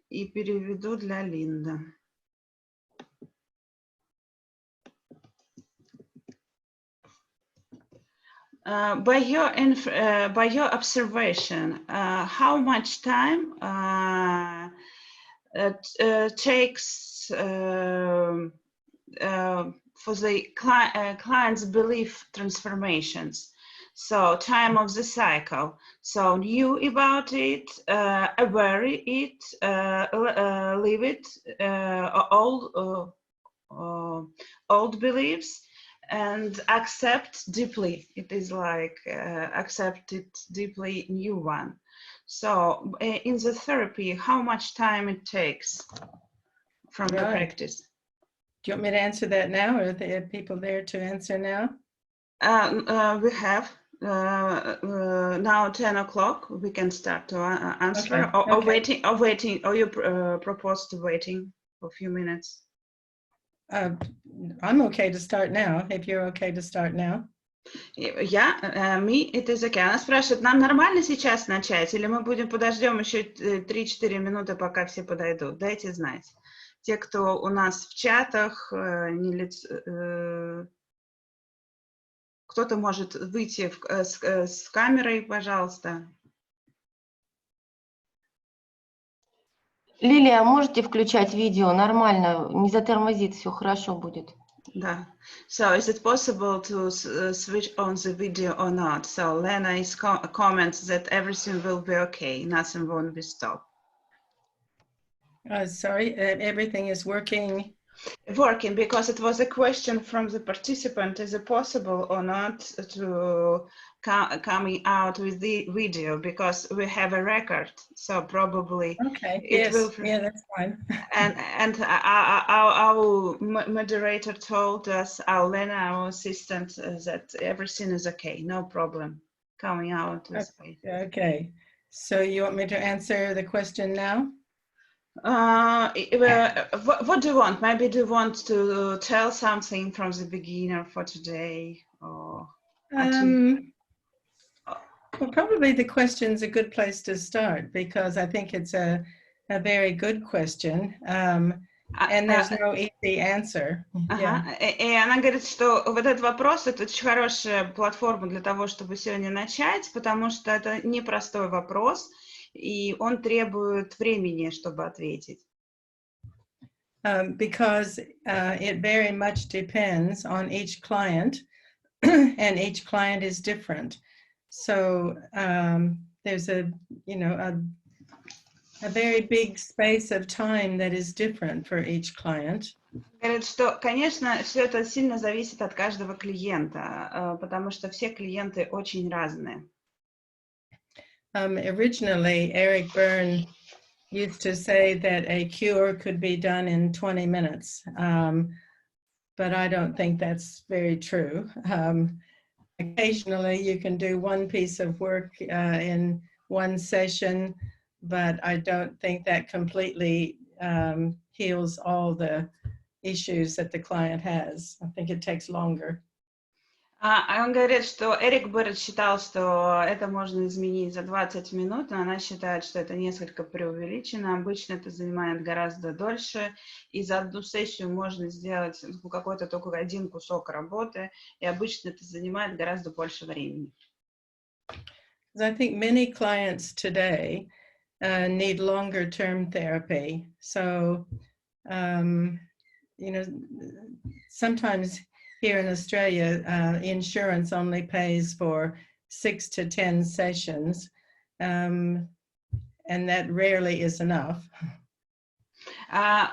и переведу для Линды. By your observation, how much time it takes for the client's belief transformations? So time of the cycle. So knew about it, aware it, leave it, old beliefs, and accept deeply. It is like accept it deeply, new one. So in the therapy, how much time it takes from the practice? Do you want me to answer that now, or are there people there to answer now? We have now 10 o'clock. We can start to answer. Okay. Or waiting. Or you propose to waiting for a few minutes. I'm okay to start now, if you're okay to start now. Me, it is okay. Она спрашивает, нам нормально сейчас начать, или мы подождем еще 3-4 минуты, пока все подойдут? Дайте знать. Те, кто у нас в чатах, кто-то может выйти с камерой, пожалуйста. Лилия, можете включать видео? Нормально, не затормозит, все хорошо будет. Да. So, is it possible to switch on the video or not? So, Lena is comments that everything will be okay, nothing won't be stopped. Sorry, everything is working. Working, because it was a question from the participant, is it possible or not to coming out with the video, because we have a record, so probably it will. Yeah, that's fine. And our moderator told us, our Lena, our assistant, that everything is okay, no problem coming out with video. Okay, so you want me to answer the question now? What do you want? Maybe do you want to tell something from the beginner for today? Or well, probably the question's a good place to start, because I think it's a very good question, and there's no easy answer. И она говорит, что вот этот вопрос — это очень хорошая платформа для того, чтобы сегодня начать, потому что это непростой вопрос, и он требует времени, чтобы ответить. Because it very much depends on each client, and each client is different. So there's a very big space of time that is different for each client. Говорит, что, конечно, все это сильно зависит от каждого клиента, потому что все клиенты очень разные. Originally, Eric Berne used to say that a cure could be done in 20 minutes, but I don't think that's very true. Occasionally, you can do one piece of work in one session, but I don't think that completely heals all the issues that the client has. I think it takes longer. Он говорит, что Эрик Берн считал, что это можно изменить за 20 минут, но она считает, что это несколько преувеличено. Обычно это занимает гораздо дольше, и за одну сессию можно сделать какой-то только один кусок работы, и обычно это занимает гораздо больше времени. I think many clients today need longer term therapy. So, sometimes here in Australia, insurance only pays for 6 to 10 sessions, and that rarely is enough.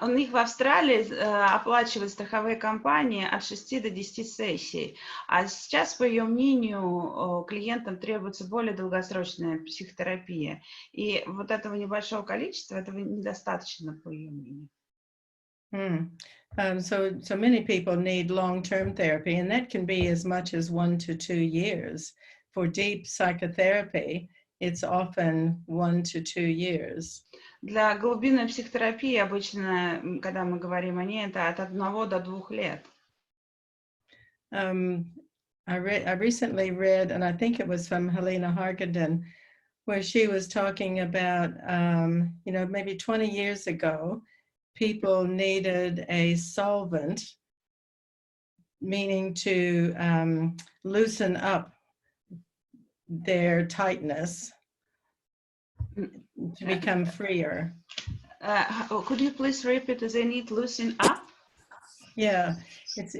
У них в Австралии оплачивают страховые компании от 6 до 10 сессий, а сейчас, по ее мнению, клиентам требуется более долгосрочная психотерапия, и вот этого небольшого количества, этого недостаточно, по ее мнению. So many people need long-term therapy, and that can be as much as 1 to 2 years. For deep psychotherapy, it's often 1 to 2 years. Для глубинной психотерапии обычно, когда мы говорим о ней, это от 1 до 2 лет. I recently read, and I think it was from Helena Hargadon, where she was talking about, you know, maybe 20 years ago, people needed a solvent, meaning to loosen up their tightness to become freer. Could you please repeat? They need loosen up? Yeah, it's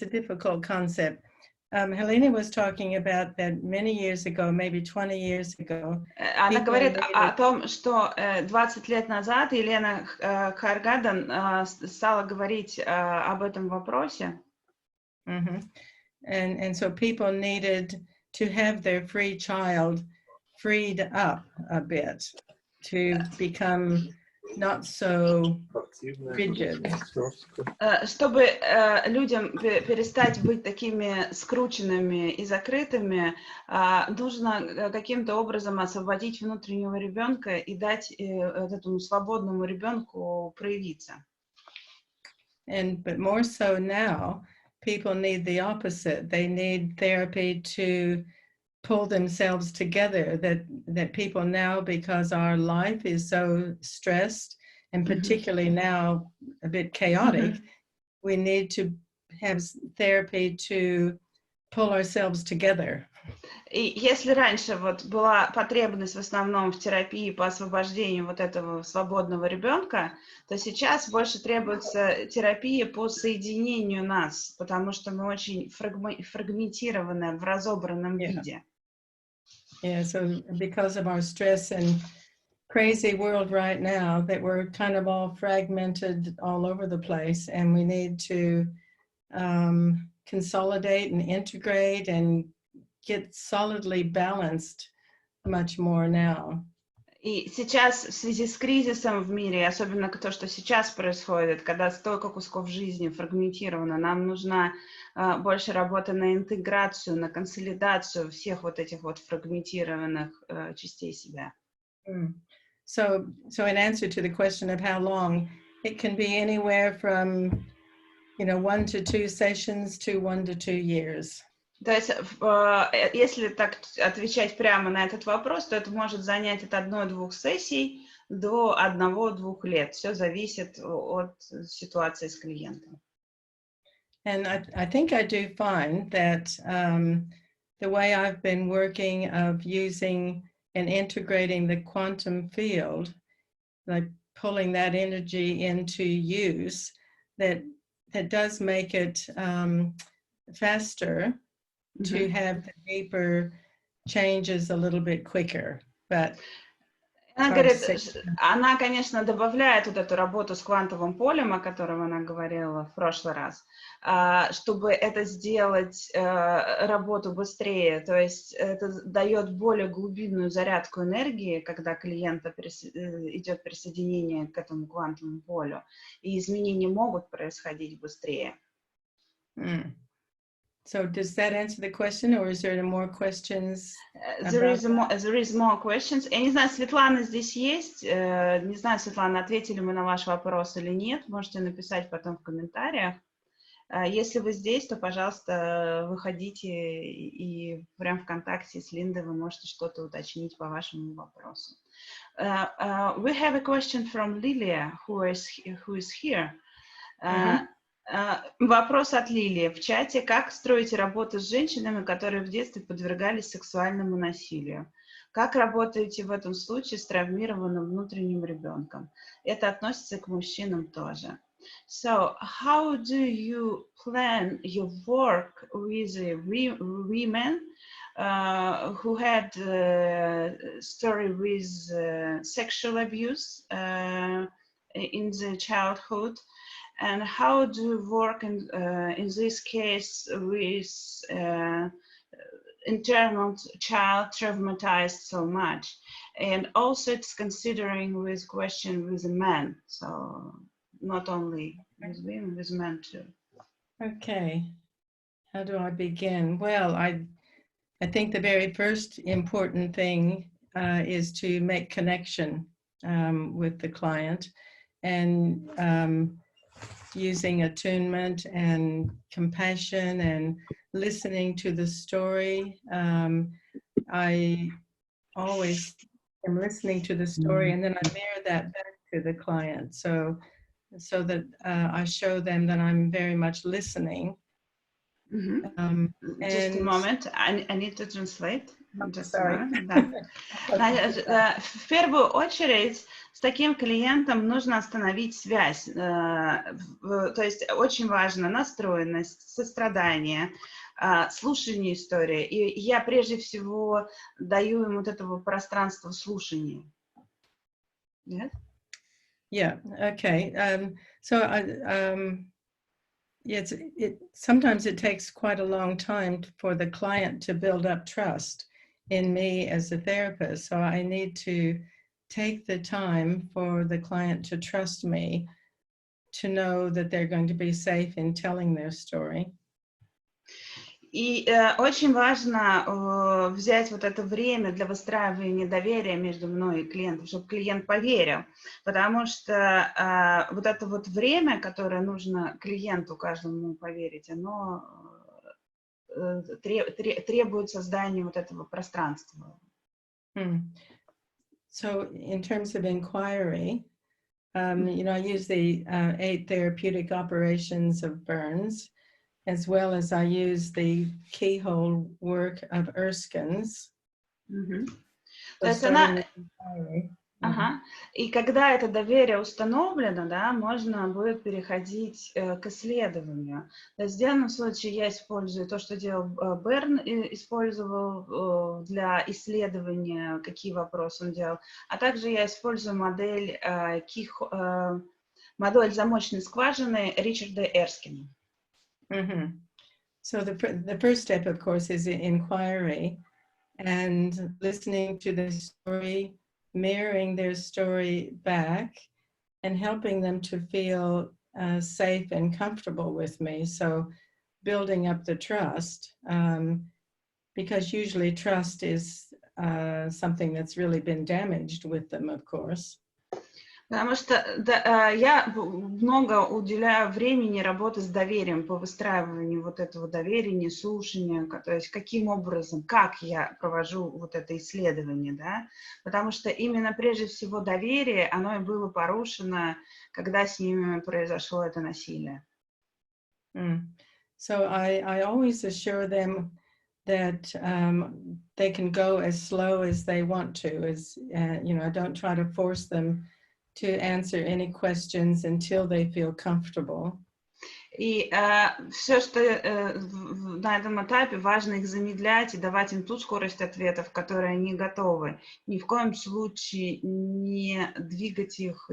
a difficult concept. Helena was talking about that many years ago, maybe 20 years ago. Она говорит о том, что 20 лет назад Елена Харгадан стала говорить об этом вопросе. And so people needed to have their free child freed up a bit to become not so rigid. Чтобы людям перестать быть такими скрученными и закрытыми, нужно каким-то образом освободить внутреннего ребенка и дать этому свободному ребенку проявиться. But more so now, people need the opposite. They need therapy to pull themselves together, that people now, because our life is so stressed and particularly now a bit chaotic, we need to have therapy to pull ourselves together. И если раньше вот была потребность в основном в терапии по освобождению вот этого свободного ребенка, то сейчас больше требуется терапия по соединению нас, потому что мы очень фрагментированы в разобранном виде. Yeah, so because of our stress and crazy world right now, that we're kind of all fragmented all over the place, and we need to consolidate and integrate and get solidly balanced much more now. И сейчас в связи с кризисом в мире, особенно то, что сейчас происходит, когда столько кусков жизни фрагментировано, нам нужна больше работы на интеграцию, на консолидацию всех вот этих вот фрагментированных частей себя. So in answer to the question of how long, it can be anywhere from, 1 to 2 sessions to 1 to 2 years. То есть, если так отвечать прямо на этот вопрос, то это может занять от 1-2 сессий до 1-2 лет. Все зависит от ситуации с клиентом. And I think I do find that the way I've been working of using and integrating the quantum field, like pulling that energy into use, that does make it faster to have the deeper changes a little bit quicker. But она говорит, она, конечно, добавляет вот эту работу с квантовым полем, о котором она говорила в прошлый раз, чтобы это сделать работу быстрее. То есть это дает более глубинную зарядку энергии, когда клиента идет присоединение к этому квантовому полю, и изменения могут происходить быстрее. So does that answer the question, or is there more questions? There is more questions. Я не знаю, Светлана здесь есть. Не знаю, Светлана, ответили мы на ваш вопрос или нет. Можете написать потом в комментариях. Если вы здесь, то, пожалуйста, выходите и прям в контакте с Линдой вы можете что-то уточнить по вашему вопросу. We have a question from Lilia, who is here. Вопрос от Лилии в чате. Как строите работу с женщинами, которые в детстве подвергались сексуальному насилию? Как работаете в этом случае с травмированным внутренним ребенком? Это относится к мужчинам тоже. So, how do you plan your work with women who had story with sexual abuse in the childhood? And how do you work in this case with internal child traumatized so much? And also it's considering with question with men, so not only with women, with men too. Okay, how do I begin? Well, I think the very first important thing is to make connection with the client, and using attunement and compassion and listening to the story. I always am listening to the story, and then I mirror that back to the client, so that I show them that I'm very much listening. Just a And moment, I need to translate. Just a sorry. moment. Да. В первую очередь с таким клиентом нужно остановить связь. То есть очень важно настроенность, сострадание, слушание истории. И я прежде всего даю им вот этого пространства слушания. Yes? Yeah. Okay. So yes, sometimes it takes quite a long time for the client to build up trust in me as a therapist. So I need to take the time for the client to trust me, to know that they're going to be safe in telling their story. И очень важно взять вот это время для выстраивания доверия между мной и клиентом, чтобы клиент поверил. Потому что вот это вот время, которое нужно клиенту каждому поверить, оно требует создания вот этого пространства. So in terms of inquiry, you know, I use the 8 therapeutic operations of Burns, as well as I use the keyhole work of Erskine's. То есть и когда это доверие установлено, да, можно будет переходить к исследованию. То есть в данном случае я использую то, что делал Берн, использовал для исследования, какие вопросы он делал, а также я использую модель замочной скважины Ричарда Эрскина. So the first step, of course, is inquiry and listening to the story, mirroring their story back, and helping them to feel safe and comfortable with me. So building up the trust, because usually trust is something that's really been damaged with them, of course. Потому что я много уделяю времени работы с доверием, по выстраиванию вот этого доверия, слушания, то есть каким образом, как я провожу вот это исследование, да, потому что именно прежде всего доверие, оно и было порушено, когда с ними произошло это насилие. So I always assure them that they can go as slow as they want to, you know, I don't try to force them to answer any questions until they feel comfortable. И все, что на этом этапе, важно их замедлять и давать им ту скорость ответов, к которой они готовы. Ни в коем случае не двигать их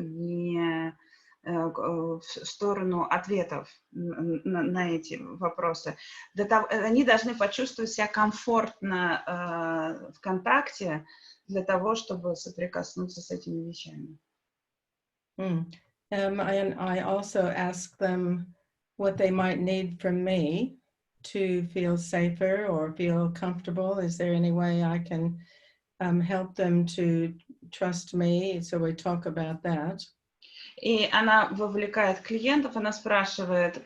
в сторону ответов на эти вопросы. Они должны почувствовать себя комфортно в контакте для того, чтобы соприкоснуться с этими вещами. And I also ask them what they might need from me to feel safer or feel comfortable. Is there any way I can help them to trust me? So we talk about that. И она вовлекает клиентов, она спрашивает,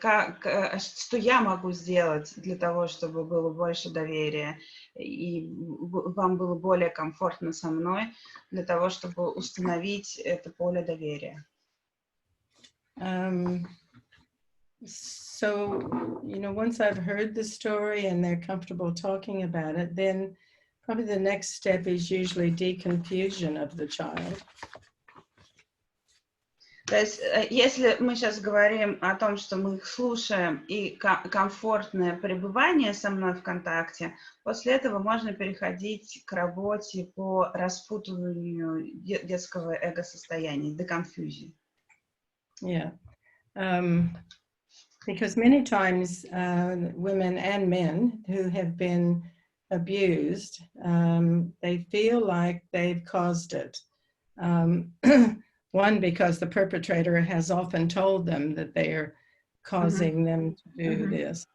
что я могу сделать для того, чтобы было больше доверия, и вам было более комфортно со мной, для того, чтобы установить это поле доверия. So, you know, once I've heard the story and they're comfortable talking about it, then probably the next step is usually deconfusion of the child. То есть, если мы сейчас говорим о том, что мы их слушаем и комфортное пребывание со мной в контакте, после этого можно переходить к работе по распутыванию детского эго-состояния, deconfusion. Yeah. Because many times women and men who have been abused, they feel like they've caused it. One, because the perpetrator has often told them that they are causing them to do this.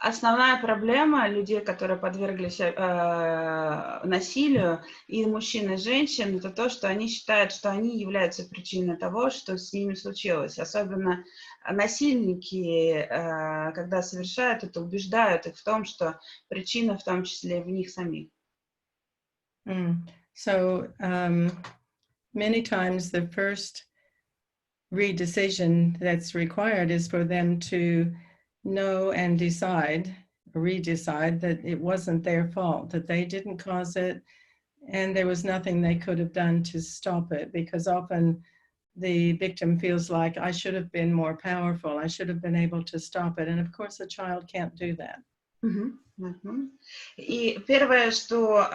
Основная проблема людей, которые подверглись насилию, и мужчин, и женщин, это то, что они считают, что они являются причиной того, что с ними случилось. Особенно насильники, когда совершают это, убеждают их в том, что причина в том числе в них самих. So many times the first redecision that's required is for them to know and decide, redecide that it wasn't their fault, that they didn't cause it, and there was nothing they could have done to stop it, because often the victim feels like, I should have been more powerful, I should have been able to stop it, and of course a child can't do that. И первое, что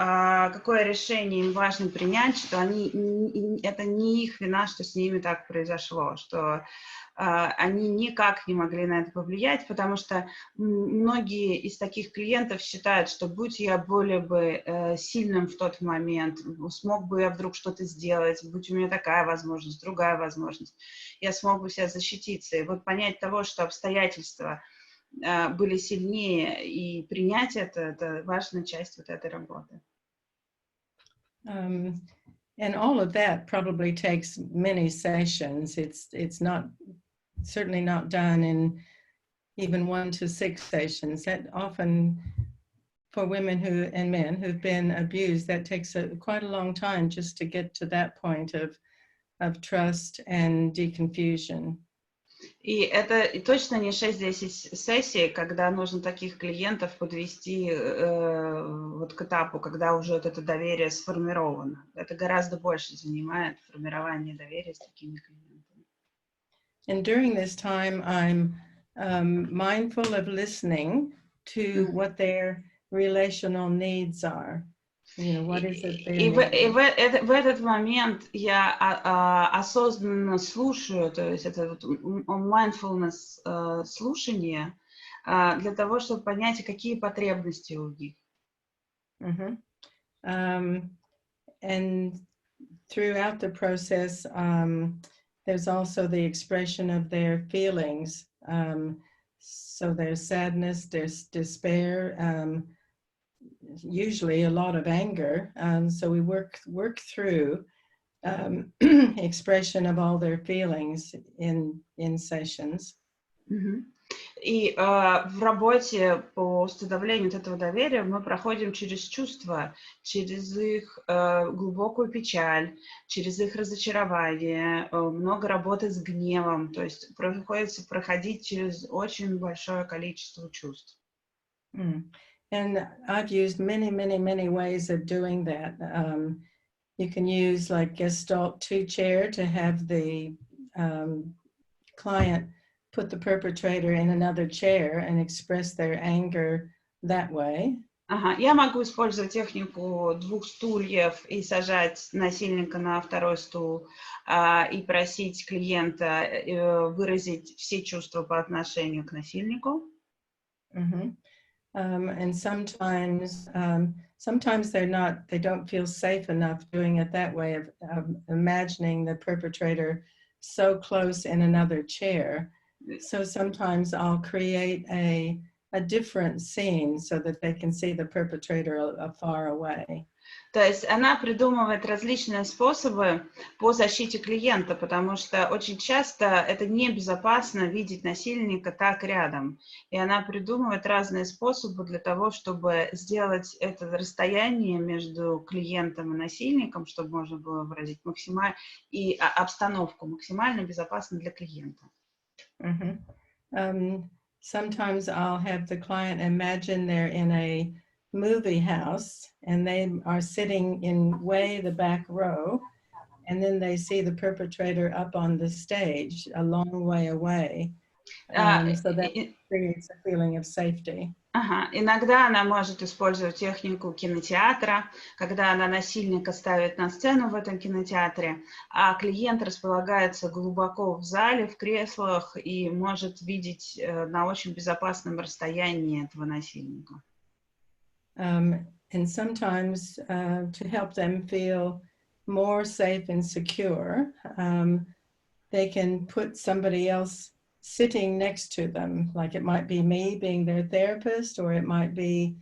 какое решение им важно принять, что это не их вина, что с ними так произошло, что они никак не могли на это повлиять, потому что многие из таких клиентов считают, что будь я более бы сильным в тот момент, смог бы я вдруг что-то сделать, будь у меня такая возможность, другая возможность, я смог бы себя защититься. И вот понять того, что обстоятельства были сильнее, и принять это важная часть вот этой работы. And all of that probably takes many sessions. It's not certainly not done in even 1 to 6 sessions. That often, for women and men who've been abused, that takes quite a long time just to get to that point of trust and deconfusion. И это точно не 6-10 сессий, когда нужно таких клиентов подвести вот к этапу, когда уже вот это доверие сформировано. Это гораздо больше занимает формирование доверия с такими клиентами. And during this time, I'm mindful of listening to what their relational needs are. You know, what is it they're needing? В этот момент я осознанно слушаю, то есть это вот mindfulness слушание для того, чтобы понять, какие потребности у них. And throughout the process, there's also the expression of their feelings. So there's sadness, there's despair, usually a lot of anger. So we work through expression of all their feelings in sessions. И в работе по установлению вот этого доверия мы проходим через чувства, через их глубокую печаль, через их разочарование, много работы с гневом, то есть приходится проходить через очень большое количество чувств. And I've used many ways of doing that. You can use like Gestalt 2 chair to have the client put the perpetrator in another chair and express their anger that way. Я могу использовать технику 2 стульев и сажать насильника на второй стул и просить клиента выразить все чувства по отношению к насильнику. And sometimes they don't feel safe enough doing it that way, of imagining the perpetrator so close in another chair. So sometimes I'll create a different scene so that they can see the perpetrator far away. То есть она придумывает различные способы по защите клиента, потому что очень часто это небезопасно видеть насильника так рядом. И она придумывает разные способы для того, чтобы сделать это расстояние между клиентом и насильником, чтобы можно было выразить и обстановку максимально безопасно для клиента. Sometimes I'll have the client imagine they're in a movie house and they are sitting in way the back row, and then they see the perpetrator up on the stage a long way away. So that creates a feeling of safety. Иногда она может использовать технику кинотеатра, когда она насильника ставит на сцену в этом кинотеатре, а клиент располагается глубоко в зале, в креслах и может видеть на очень безопасном расстоянии этого насильника. And sometimes to help them feel more safe and secure, they can put somebody else sitting next to them. Like it might be me being their therapist, or it might be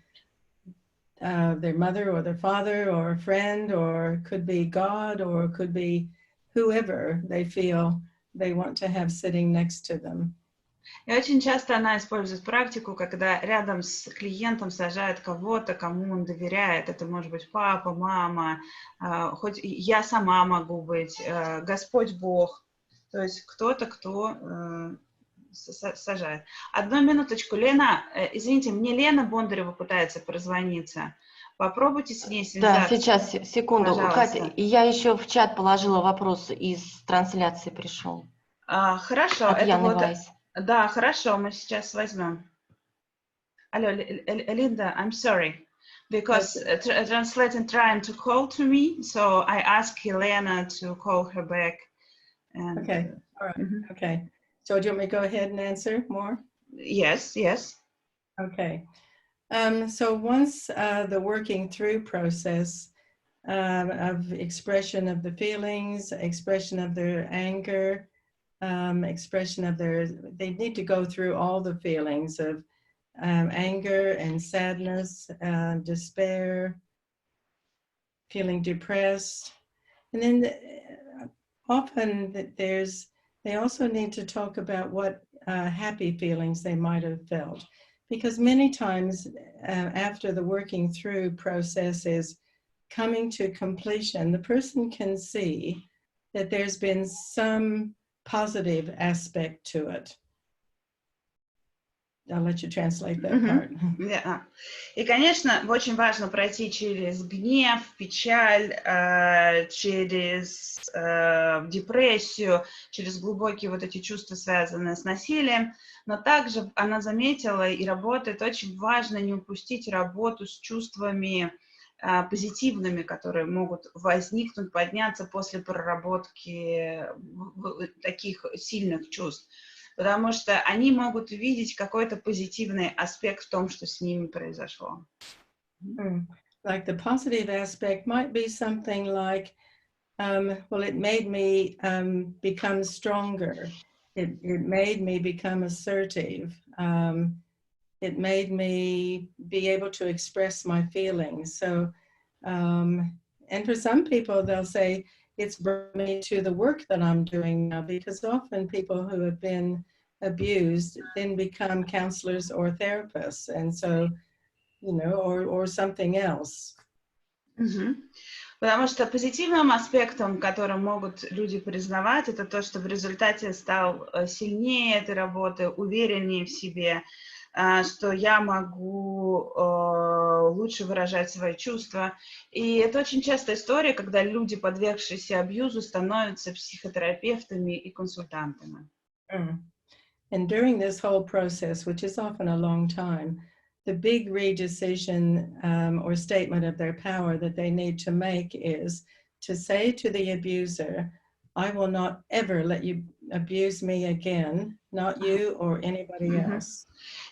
their mother or their father or a friend, or it could be God, or it could be whoever they feel they want to have sitting next to them. И очень часто она использует практику, когда рядом с клиентом сажает кого-то, кому он доверяет. Это может быть папа, мама, хоть я сама могу быть, Господь Бог. То есть кто-то, кто сажает. Одну минуточку, Лена, извините, мне Лена Бондарева пытается прозвониться. Попробуйте с ней Да, связаться. сейчас, секунду. Пожалуйста. Катя, я еще в чат положила вопрос, из трансляции пришел. Хорошо, От это Яны вот... Вайс. Да, хорошо, мы сейчас возьмем. Алло, Linda, I'm sorry, because translator trying to call to me, so I asked Helena to call her back. And, Okay, all right, okay. So do you want me to go ahead and answer more? Yes, yes. Okay. So once the working through process of expression of the feelings, expression of their anger, expression of they need to go through all the feelings of anger and sadness, despair, feeling depressed. And then often they also need to talk about what happy feelings they might have felt. Because many times after the working through process is coming to completion, the person can see that there's been some positive aspect to it. I'll let you translate that part. Yeah. И, конечно, очень важно пройти через гнев, печаль, через депрессию, через глубокие вот эти чувства, связанные с насилием. Но также она заметила и работает, очень важно не упустить работу с чувствами позитивными, которые могут возникнуть, подняться после проработки таких сильных чувств. Потому что они могут увидеть какой-то позитивный аспект в том, что с ними произошло. Like the positive aspect might be something like, well, it made me become stronger. It made me become assertive. It made me be able to express my feelings. So, and for some people, they'll say, it's brought me to the work that I'm doing now, because often people who have been abused then become counselors or therapists, and so, you know, or something else. Потому что позитивным аспектом, которым могут люди признавать, это то, что в результате стал сильнее этой работы, увереннее в себе, что я могу лучше выражать свои чувства. И это очень частая история, когда люди, подвергшиеся абьюзу, становятся психотерапевтами и консультантами. And during this whole process, which is often a long time, the big redecision or statement of their power that they need to make is to say to the abuser, I will not ever let you abuse me again, not you or anybody else.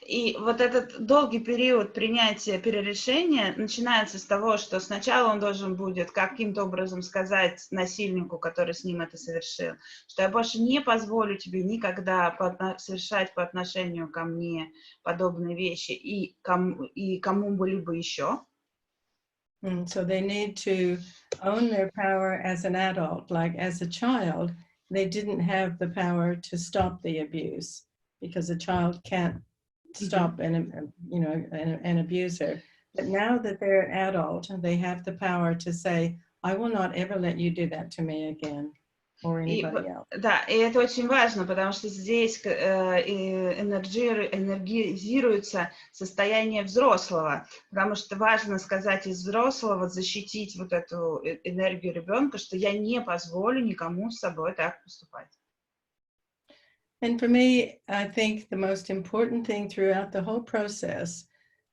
И вот этот долгий период принятия перерешения начинается с того, что сначала он должен будет каким-то образом сказать насильнику, который с ним это совершил, что я больше не позволю тебе никогда совершать по отношению ко мне подобные вещи и кому-либо еще. So they need to own their power as an adult. Like as a child, they didn't have the power to stop the abuse because a child can't stop an abuser. But now that they're adult, they have the power to say, I will not ever let you do that to me again or anybody else. Да, и это очень важно, потому что здесь энергизируется состояние взрослого, потому что важно сказать из взрослого, защитить вот эту энергию ребенка, что я не позволю никому с собой так поступать. And for me, I think the most important thing throughout the whole process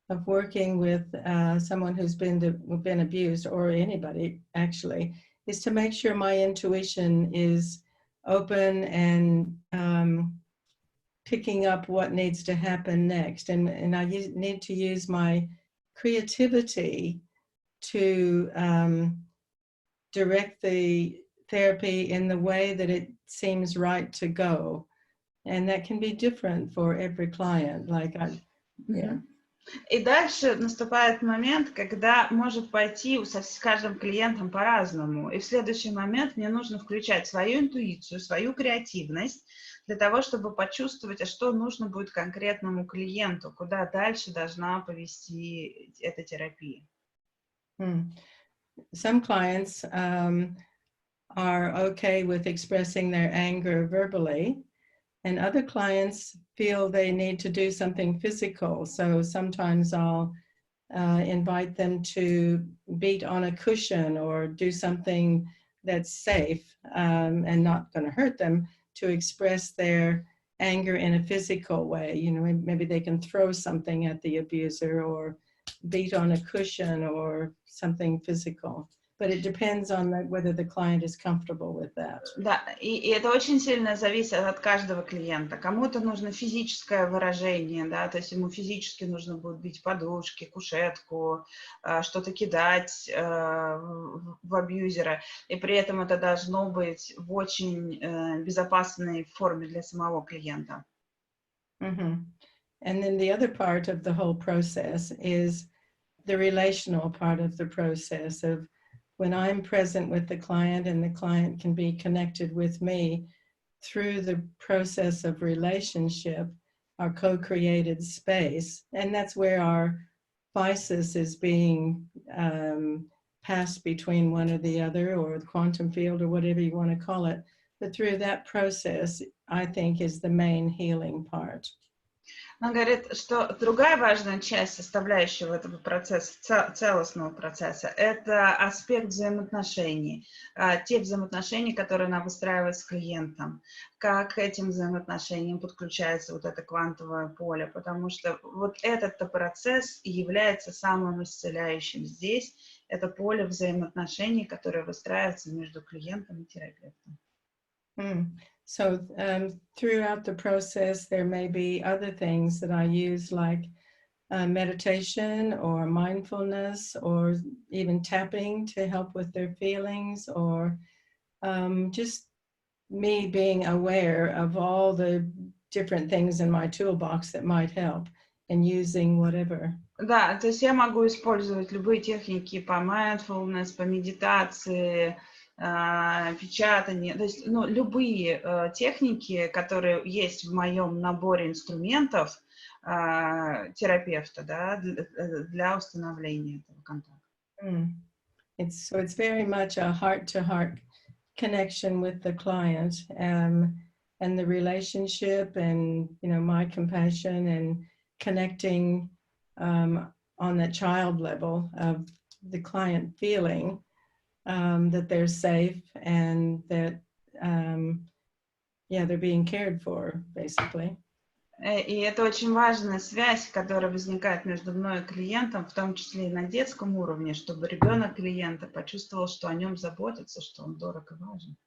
of working with someone who's been abused, or anybody actually, is to make sure my intuition is open and picking up what needs to happen next. And I need to use my creativity to direct the therapy in the way that it seems right to go. And that can be different for every client. И дальше наступает момент, когда может пойти с каждым клиентом по-разному. И в следующий момент мне нужно включать свою интуицию, свою креативность для того, чтобы почувствовать, а что нужно будет конкретному клиенту, куда дальше должна повести эта терапия. Some clients are okay with expressing their anger verbally, and other clients feel they need to do something physical. So sometimes I'll invite them to beat on a cushion or do something that's safe and not going to hurt them, to express their anger in a physical way. You know, maybe they can throw something at the abuser or beat on a cushion or something physical. But it depends on whether the client is comfortable with that. Да, и это очень сильно зависит от каждого клиента. Кому-то нужно физическое выражение, да, то есть ему физически нужно будет бить подушки, кушетку, что-то кидать в абьюзера, и при этом это должно быть в очень безопасной форме для самого клиента. And then the other part of the whole process is the relational part of the process of when I'm present with the client and the client can be connected with me through the process of relationship, our co-created space. And that's where our physis is being passed between one or the other, or the quantum field, or whatever you want to call it. But through that process, I think, is the main healing part. Он говорит, что другая важная часть, составляющего этого процесса, целостного процесса, это аспект взаимоотношений, те взаимоотношения, которые она выстраивает с клиентом, как к этим взаимоотношениям подключается вот это квантовое поле, потому что вот этот-то процесс и является самым исцеляющим здесь, это поле взаимоотношений, которое выстраивается между клиентом и терапевтом. So throughout the process, there may be other things that I use, like meditation or mindfulness or even tapping to help with their feelings, or just me being aware of all the different things in my toolbox that might help and using whatever. Да, то есть я могу использовать любые техники по mindfulness, по медитации, печатание, то есть любые техники, которые есть в моем наборе инструментов терапевта, да, для установления этого контакта. It's very much a heart-to-heart connection with the client, and the relationship, and my compassion, and connecting on the child level of the client feeling that they're safe and that they're being cared for, basically. И это очень важная связь, которая возникает между мной и клиентом, в том числе и на детском уровне, чтобы ребенок клиента почувствовал, что о нем заботятся, что он дорог и важен.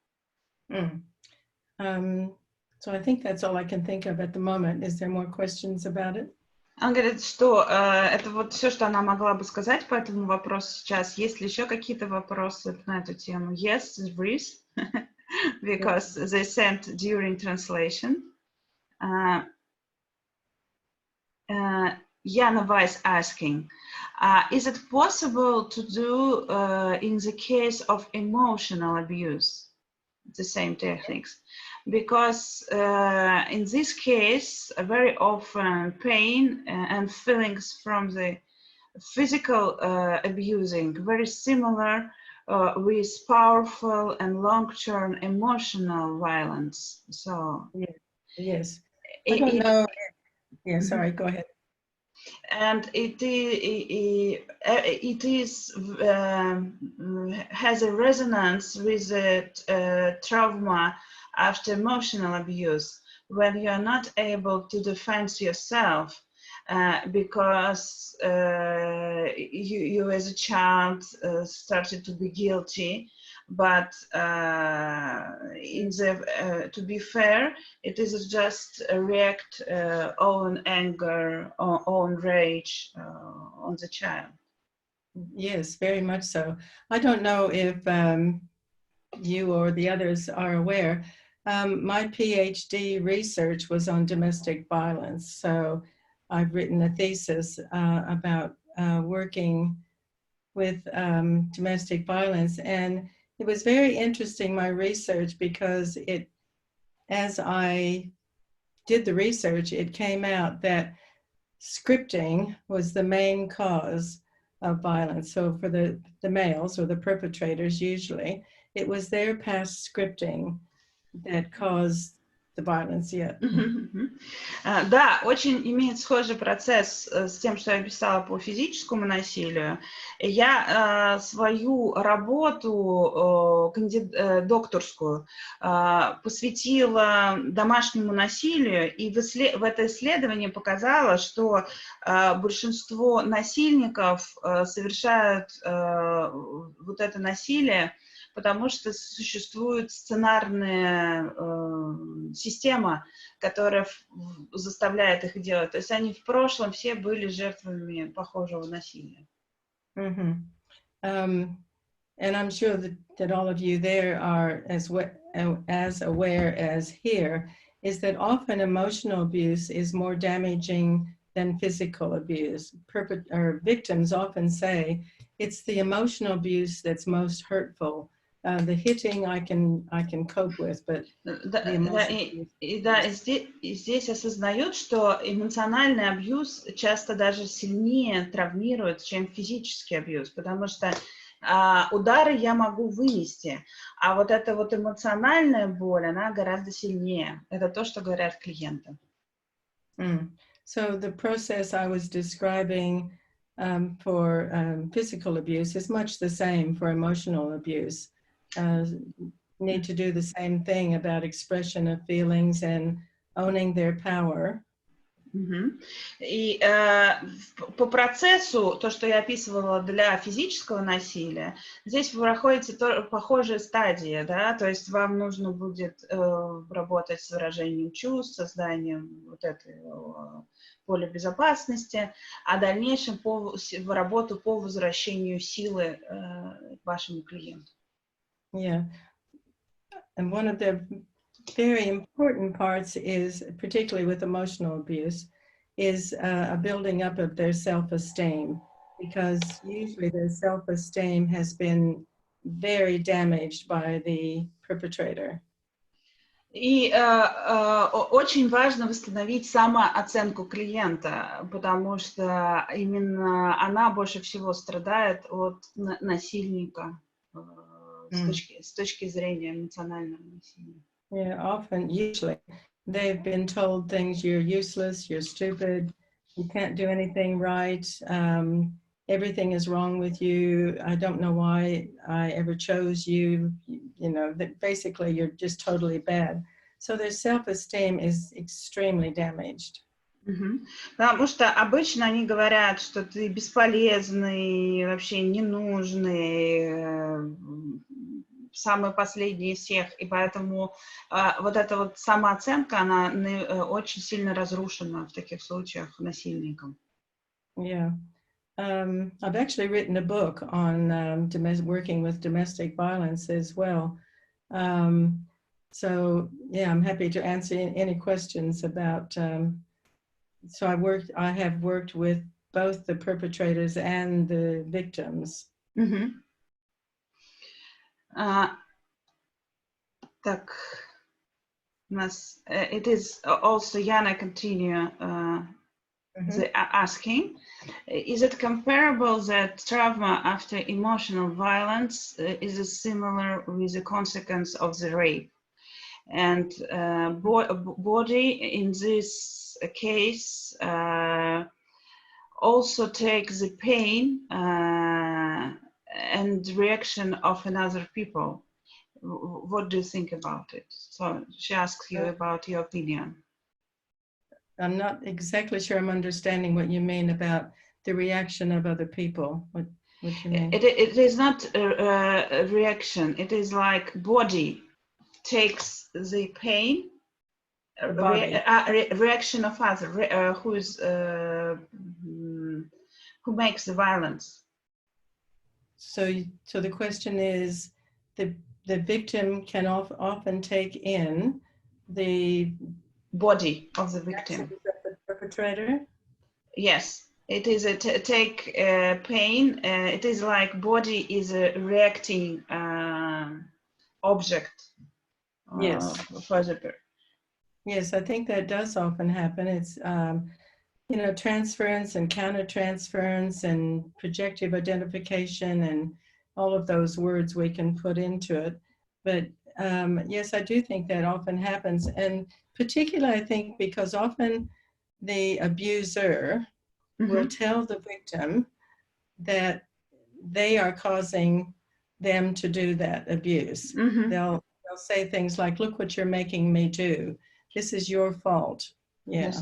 So I think that's all I can think of at the moment. Is there more questions about it? Она говорит, что это вот все, что она могла бы сказать по этому вопросу сейчас. Есть ли еще какие-то вопросы на эту тему? Yes, there is, because they sent during translation. Jana Weiss asking, is it possible to do in the case of emotional abuse the same techniques? Because in this case, very often pain and feelings from the physical abusing very similar with powerful and long-term emotional violence. So yes. I don't know. Yeah, sorry, go ahead. And it has a resonance with the trauma after emotional abuse, when you are not able to defend yourself because you as a child started to be guilty. But to be fair, it is just a react own anger, own rage on the child. Yes, very much so. I don't know if you or the others are aware. My PhD research was on domestic violence. So I've written a thesis about working with domestic violence. And it was very interesting, my research, because it as I did the research, it came out that scripting was the main cause of violence. So for the males or the perpetrators, usually, it was their past scripting that caused the violence. Yeah. Да, очень имеет схожий процесс с тем, что я писала по физическому насилию. Я свою работу докторскую посвятила домашнему насилию, и в это исследование показало, что большинство насильников совершают вот это насилие, потому что существует сценарная система, которая заставляет их делать. То есть они в прошлом все были жертвами похожего насилия. And I'm sure that all of you there are as aware as here, is that often emotional abuse is more damaging than physical abuse. Victims often say it's the emotional abuse that's most hurtful. The hitting I can cope with, but здесь осознают, что эмоциональный абьюз часто даже сильнее травмирует, чем физический абьюз, потому что удары я могу вынести, а вот эта вот эмоциональная боль, она гораздо сильнее. Это то, что говорят клиенты. So the process I was describing for physical abuse is much the same for emotional abuse. Need to do the same thing about expression of feelings and owning their power. И по процессу, то, что я описывала для физического насилия, здесь вы проходите похожие стадии, да, то есть вам нужно будет работать с выражением чувств, созданием вот этого поля безопасности, а в дальнейшем работу по возвращению силы вашему клиенту. Yeah, and one of the very important parts is, particularly with emotional abuse, is a building up of their self-esteem, because usually their self-esteem has been very damaged by the perpetrator. И очень важно восстановить самооценку клиента, потому что именно она больше всего страдает от насильника с точки зрения эмоционального насилия. Yeah, often, usually, they've been told things, you're useless, you're stupid, you can't do anything right, everything is wrong with you, I don't know why I ever chose you, you know, that basically you're just totally bad. So their self-esteem is extremely damaged. Потому что обычно они говорят, что ты бесполезный, вообще ненужный, самый последний из всех, и поэтому вот эта вот самооценка, она очень сильно разрушена в таких случаях насильником. Yeah. I've actually written a book on working with domestic violence as well. So yeah, I'm happy to answer any questions about, so I have worked with both the perpetrators and the victims. Так, у нас, it is also Yana continue asking, is it comparable that trauma after emotional violence is similar with the consequence of the rape? And body in this case also takes the pain and reaction of another people. What do you think about it? So she asks you about your opinion. I'm not exactly sure I'm understanding what you mean about the reaction of other people. What do you mean? It is not a reaction. It is like body takes the pain, reaction of other, who makes the violence. So the question is, the victim can often take in the body of the victim. Of the perpetrator? Yes, it is a take pain. It is like body is a reacting object. Yes. For the Yes, I think that does often happen. It's, you know, transference and countertransference and projective identification and all of those words we can put into it. But yes, I do think that often happens. And particularly, I think, because often the abuser will tell the victim that they are causing them to do that abuse. They'll say things like, look what you're making me do. This is your fault. Yeah.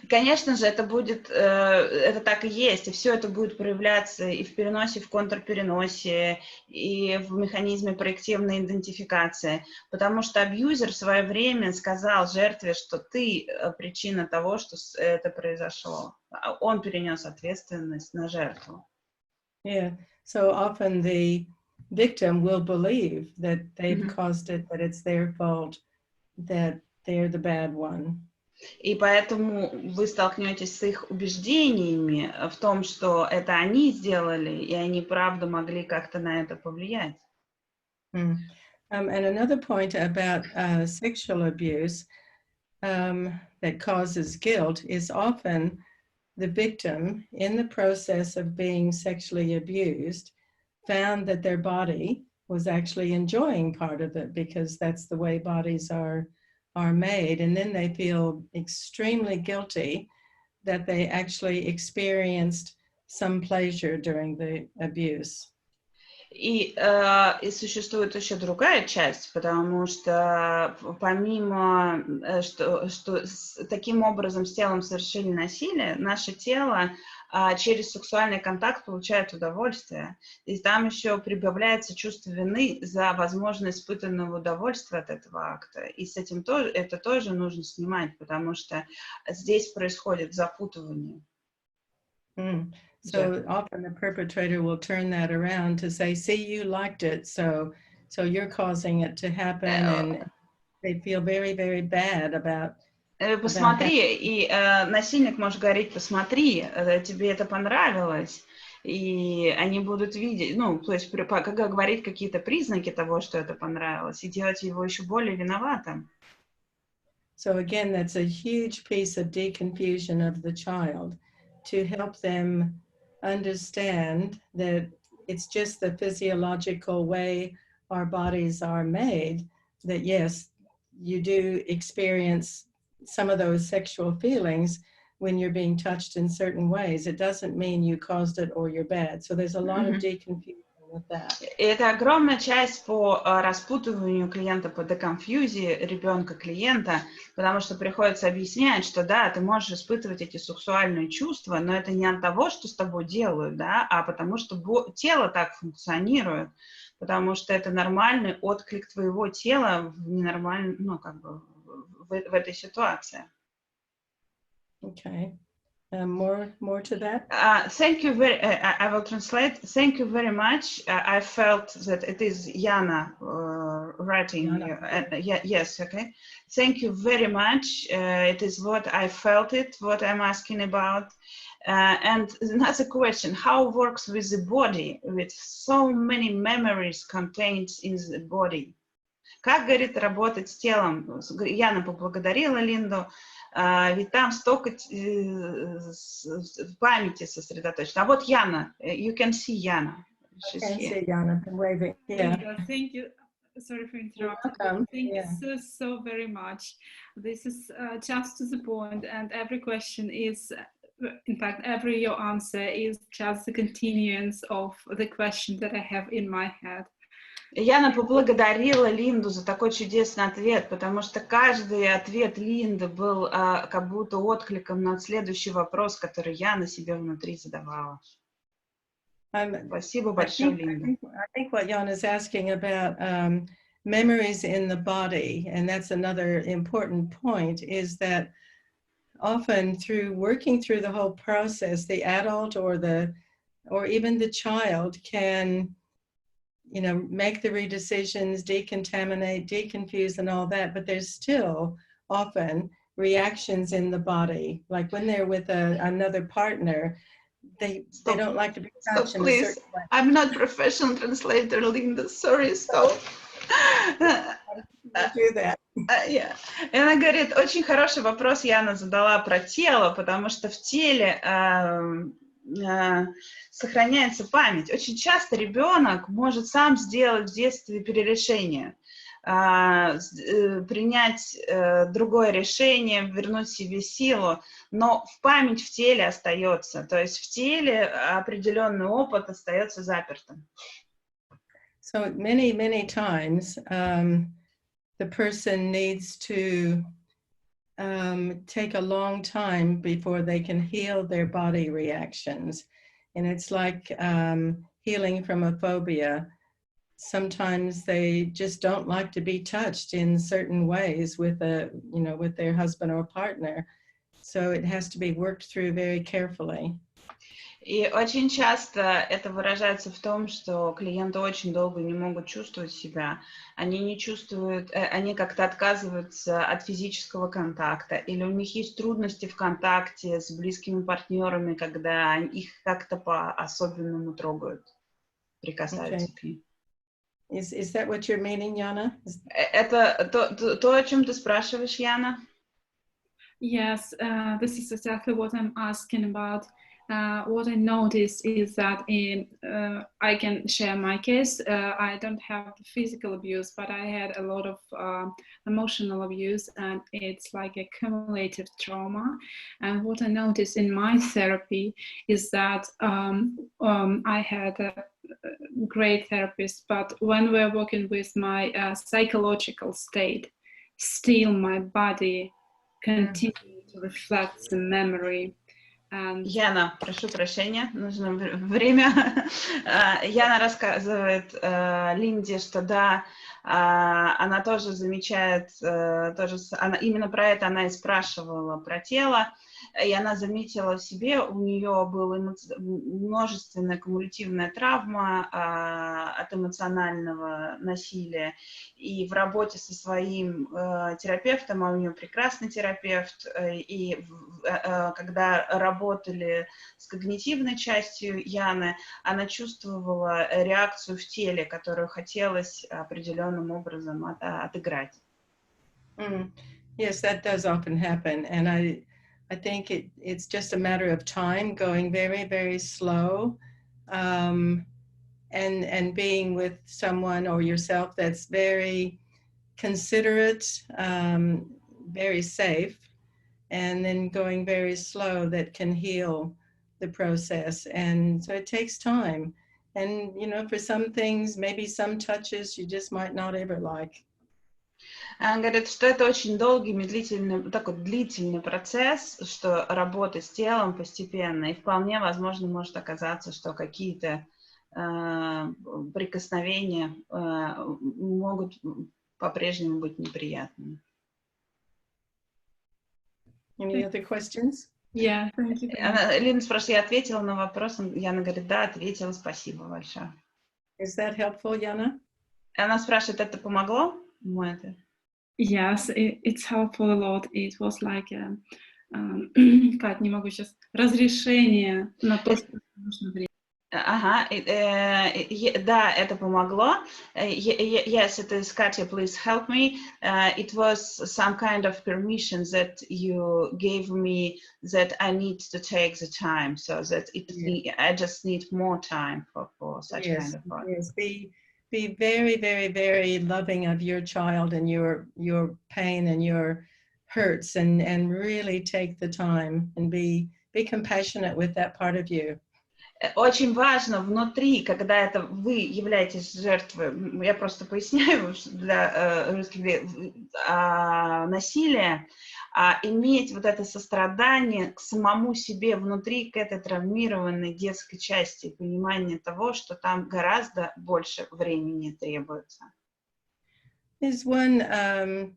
Конечно же, это будет, это так и есть, и все это будет проявляться и в переносе, и в контрпереносе, и в механизме проективной идентификации, потому что абьюзер в свое время сказал жертве, что ты причина того, что это произошло. Он перенес ответственность на жертву. Yeah, so often the victim will believe that they've caused it, that it's their fault, that they're the bad one. И поэтому вы столкнетесь с их убеждениями в том, что это они сделали, и они, правда, могли как-то на это повлиять. And another point about sexual abuse that causes guilt is often the victim, in the process of being sexually abused, found that their body was actually enjoying part of it because that's the way bodies are made. And then they feel extremely guilty that they actually experienced some pleasure during the abuse. И существует еще другая часть, потому что помимо, что таким образом с телом совершили насилие, наше тело через сексуальный контакт получает удовольствие. И там еще прибавляется чувство вины за возможно испытанного удовольствия от этого акта. И с этим тоже, это тоже нужно снимать, потому что здесь происходит запутывание. So often the perpetrator will turn that around to say, see, you liked it, so you're causing it to happen, and they feel very, very bad about Посмотри, и насильник может говорить, посмотри, тебе это понравилось, и они будут видеть, ну, то есть говорить какие-то признаки того, что это понравилось, и делать его еще более виноватым. So again, that's a huge piece of deconfusion of the child to help them understand that it's just the physiological way our bodies are made, that yes, you do experience some of those sexual feelings when you're being touched in certain ways. It doesn't mean you caused it or you're bad. So there's a lot of deconfusion with that. Это огромная часть по распутыванию клиента, по деконфьюзии ребенка-клиента, потому что приходится объяснять, что да, ты можешь испытывать эти сексуальные чувства, но это не от того, что с тобой делают, да, а потому что тело так функционирует, потому что это нормальный отклик твоего тела в ненормальном, ну, как бы в этой ситуации. Okay. More to that? Thank you very. I will translate. Thank you very much. I felt that it is Yana writing. Yana. Yes. Okay. Thank you very much. It is what I felt. What I'm asking about. And another question: how works with the body, with so many memories contained in the body? Как, говорит, работать с телом? Яна поблагодарила Линду. Ведь там столько памяти сосредоточено. А вот Яна, you can see Яна. I can see Yana waving. Yeah. Thank you. Sorry for interrupting. Thank you so very much. This is just to the point, and every question is, in fact, every your answer is just the continuance of the question that I have in my head. Яна поблагодарила Линду за такой чудесный ответ, потому что каждый ответ Линды был как будто откликом на следующий вопрос, который Яна себе внутри задавала. Спасибо большое, Линда. I think what Yana is asking about memories in the body, and that's another important point, is that often through working through the whole process, the adult or even the child can, you know, make the redecisions, decontaminate, deconfuse and all that, but there's still often reactions in the body. Like when they're with another partner, they don't like to be touched in a certain way. I'm not professional translator, Linda. Sorry, stop. Do that. И она говорит, очень хороший вопрос Яна задала про тело, потому что в теле сохраняется память. Очень часто ребенок может сам сделать в детстве перерешение, принять другое решение, вернуть себе силу, но в память в теле остается. То есть в теле определенный опыт остается запертым. So many times the person needs to take a long time before they can heal their body reactions. And it's like healing from a phobia. Sometimes they just don't like to be touched in certain ways with with their husband or partner. So it has to be worked through very carefully. И очень часто это выражается в том, что клиенты очень долго не могут чувствовать себя, они не чувствуют, они как-то отказываются от физического контакта, или у них есть трудности в контакте с близкими партнерами, когда их как-то по-особенному трогают, прикасаются к ним. Is that what you're meaning, Yana? Это то, о чем ты спрашиваешь, Яна? Yes, this is exactly what I'm asking about. What I noticed is that I can share my case. I don't have the physical abuse, but I had a lot of emotional abuse, and it's like a cumulative trauma. And what I noticed in my therapy is that I had a great therapist, but when we're working with my psychological state, still my body continues to reflect the memory. Яна, прошу прощения, нужно время. Яна рассказывает Линде, что да, она тоже замечает, именно про это она и спрашивала, про тело, и она заметила в себе, у нее была множественная кумулятивная травма от эмоционального насилия, и в работе со своим терапевтом, а у нее прекрасный терапевт, и когда работали с когнитивной частью Яны, она чувствовала реакцию в теле, которую хотелось определенным образом отыграть. Yes, that does often happen, and I think it's just a matter of time, going very, very slow, and being with someone or yourself that's very considerate, very safe, and then going very slow that can heal the process. And so it takes time. And, for some things, maybe some touches you just might not ever like. Она говорит, что это очень долгий, такой длительный процесс, что работа с телом постепенно, и вполне возможно может оказаться, что какие-то прикосновения могут по-прежнему быть неприятными. Any other questions? Yeah, thank you. Линда спрашивает, я ответила на вопрос, Яна говорит, да, ответила, спасибо большое. Is that helpful, Yana? Она спрашивает, это помогло? Yes, it's helpful a lot. It was like Кать, не могу сейчас, разрешение на то, что нужно время. Ага, да, это помогло. Yes, it is, Katya, please help me. It was some kind of permission that you gave me that I need to take the time, so that I just need more time for such kind of work. Yes, be very, very, very loving of your child and your pain and your hurts, and really take the time and be compassionate with that part of you. Очень важно внутри, когда это вы являетесь жертвой, я просто поясняю для русских насилия, иметь вот это сострадание к самому себе внутри, к этой травмированной детской части, понимание того, что там гораздо больше времени требуется. There's one,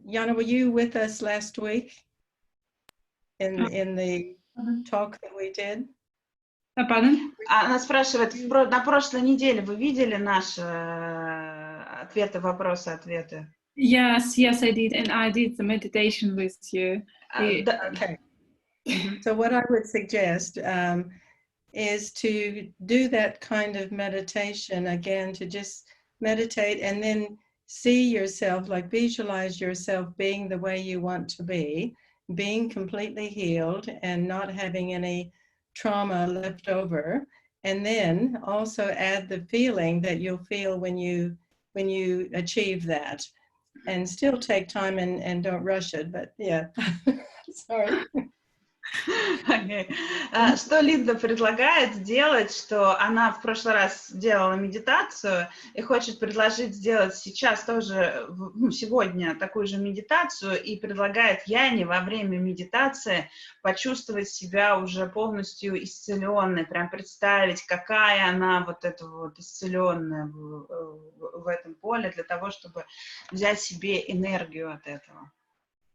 Yana, were you with us last week in the talk that we did? Она спрашивает, на прошлой неделе вы видели наши ответы, вопросы, ответы? Yes, I did, and I did the meditation with you. Okay. So what I would suggest is to do that kind of meditation again, to just meditate, and then see yourself, like visualize yourself being the way you want to be, being completely healed and not having any trauma left over. And then also add the feeling that you'll feel when you achieve that. And still take time and don't rush it, but yeah. Sorry. Okay. Что Линда предлагает сделать, что она в прошлый раз делала медитацию и хочет предложить сделать сейчас тоже, сегодня такую же медитацию, и предлагает Яне во время медитации почувствовать себя уже полностью исцеленной, прям представить, какая она вот эта вот исцеленная в этом поле, для того, чтобы взять себе энергию от этого.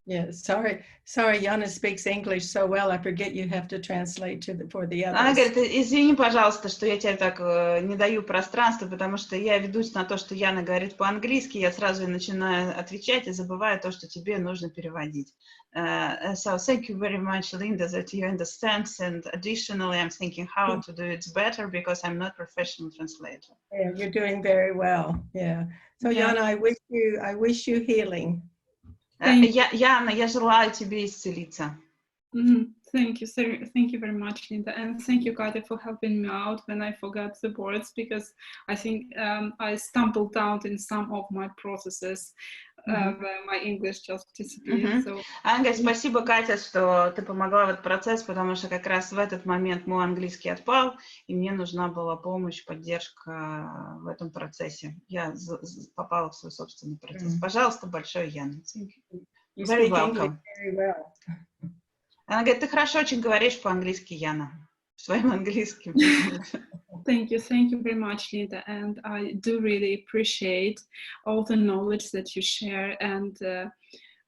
Yeah, sorry, Yana speaks English so well, I forget you have to translate for the others. Она говорит, извини, пожалуйста, что я тебе так не даю пространства, потому что я ведусь на то, что Яна говорит по-английски, я сразу начинаю отвечать и забываю то, что тебе нужно переводить. So thank you very much, Linda, that you understand, and additionally, I'm thinking how to do it better because I'm not a professional translator. Yeah, you're doing very well. Yeah. So Yeah. Yana, I wish you healing. Яна, я желаю тебе исцелиться. Thank you very much, Linda, and thank you, Katya, for helping me out when I forgot the words, because I think I stumbled down in some of my processes where my English just disappeared. So. Anga, спасибо, Катя, что ты помогла в этот процесс, потому что как раз в этот момент мой английский отпал, и мне нужна была помощь, поддержка в этом процессе. Я попала в свой собственный процесс. Пожалуйста, большое, Яна. Very welcome. Very well. Она говорит, ты хорошо очень говоришь по-английски, Яна, своим английским. Thank you very much, Linda, and I do really appreciate all the knowledge that you share, and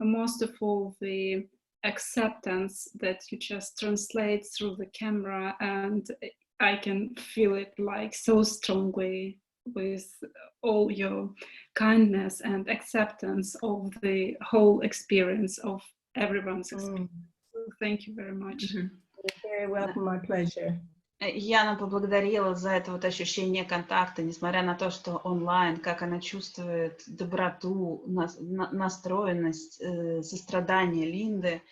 most of all the acceptance that you just translate through the camera, and I can feel it like so strongly with all your kindness and acceptance of the whole experience of everyone's experience. Thank you very much. You're very welcome, my pleasure. Яна поблагодарила за это вот ощущение контакта, несмотря на то, что онлайн, как она чувствует доброту, настроенность, сострадание Линды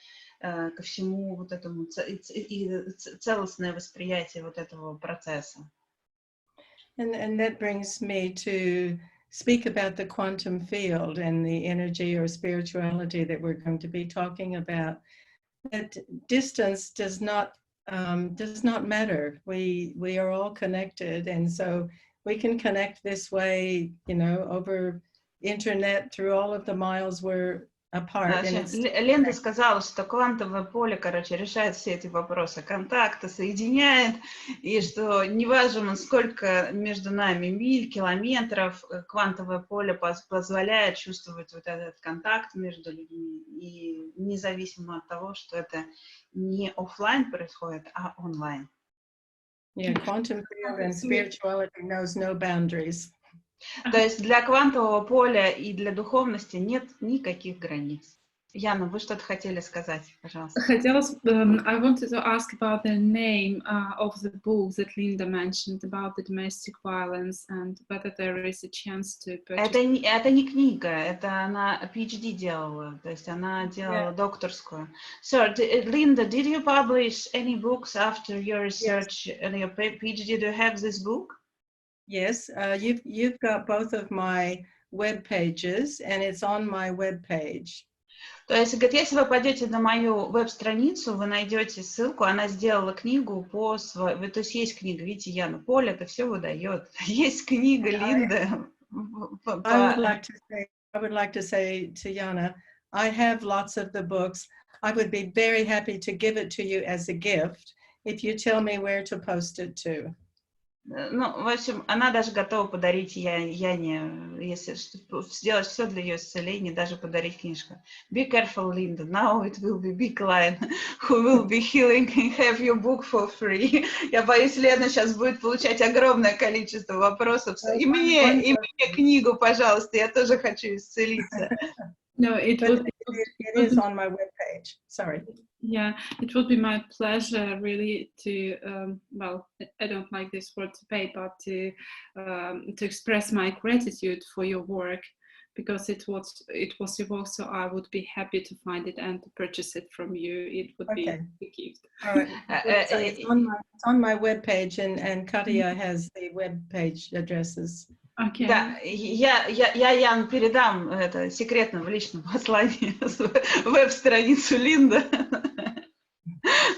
ко всему вот этому и целостное восприятие вот этого процесса. And that brings me to speak about the quantum field and the energy or spirituality that we're going to be talking about. That distance does not matter. We are all connected, and so we can connect this way, you know, over internet through all of the miles we're apart. Линда сказала, что квантовое поле, короче, решает все эти вопросы контакта, соединяет, и что неважно, сколько между нами миль, километров, квантовое поле позволяет чувствовать вот этот контакт между людьми, и независимо от того, что это не офлайн происходит, а онлайн. Yeah, quantum field and spirituality knows no boundaries. То есть для квантового поля и для духовности нет никаких границ. Яна, вы что-то хотели сказать, пожалуйста? I wanted to ask about the name of the book that Linda mentioned about the domestic violence and whether there is a chance to purchase. Это не книга, это она PhD делала, то есть она делала докторскую. So, Linda, did you publish any books after your research and your PhD? Do you have this book? Yes, you've got both of my web pages, and it's on my web page. То есть, говорит, если вы пойдете на мою веб-страницу, вы найдете ссылку, она сделала книгу по своей... То есть есть книга, видите, Яна, поле это все выдает. Есть книга Линды. I would like to say to Yana, I have lots of the books. I would be very happy to give it to you as a gift if you tell me where to post it to. Ну, в общем, она даже готова подарить Яне, если сделать все для ее исцеления, даже подарить книжку. Be careful, Linda. Now it will be big line who will be healing and have your book for free. Я боюсь, Лена сейчас будет получать огромное количество вопросов. И мне книгу, пожалуйста, я тоже хочу исцелиться. No, it is on my webpage. Sorry. Yeah, it would be my pleasure really to, well, I don't like this word to pay, but to express my gratitude for your work, because it was your work, so I would be happy to find it and to purchase it from you. It would be a gift. All right. It's on my webpage, and Katya has the webpage addresses. Okay. Да, я Ян передам это секретно в личном послании веб-страницу Линда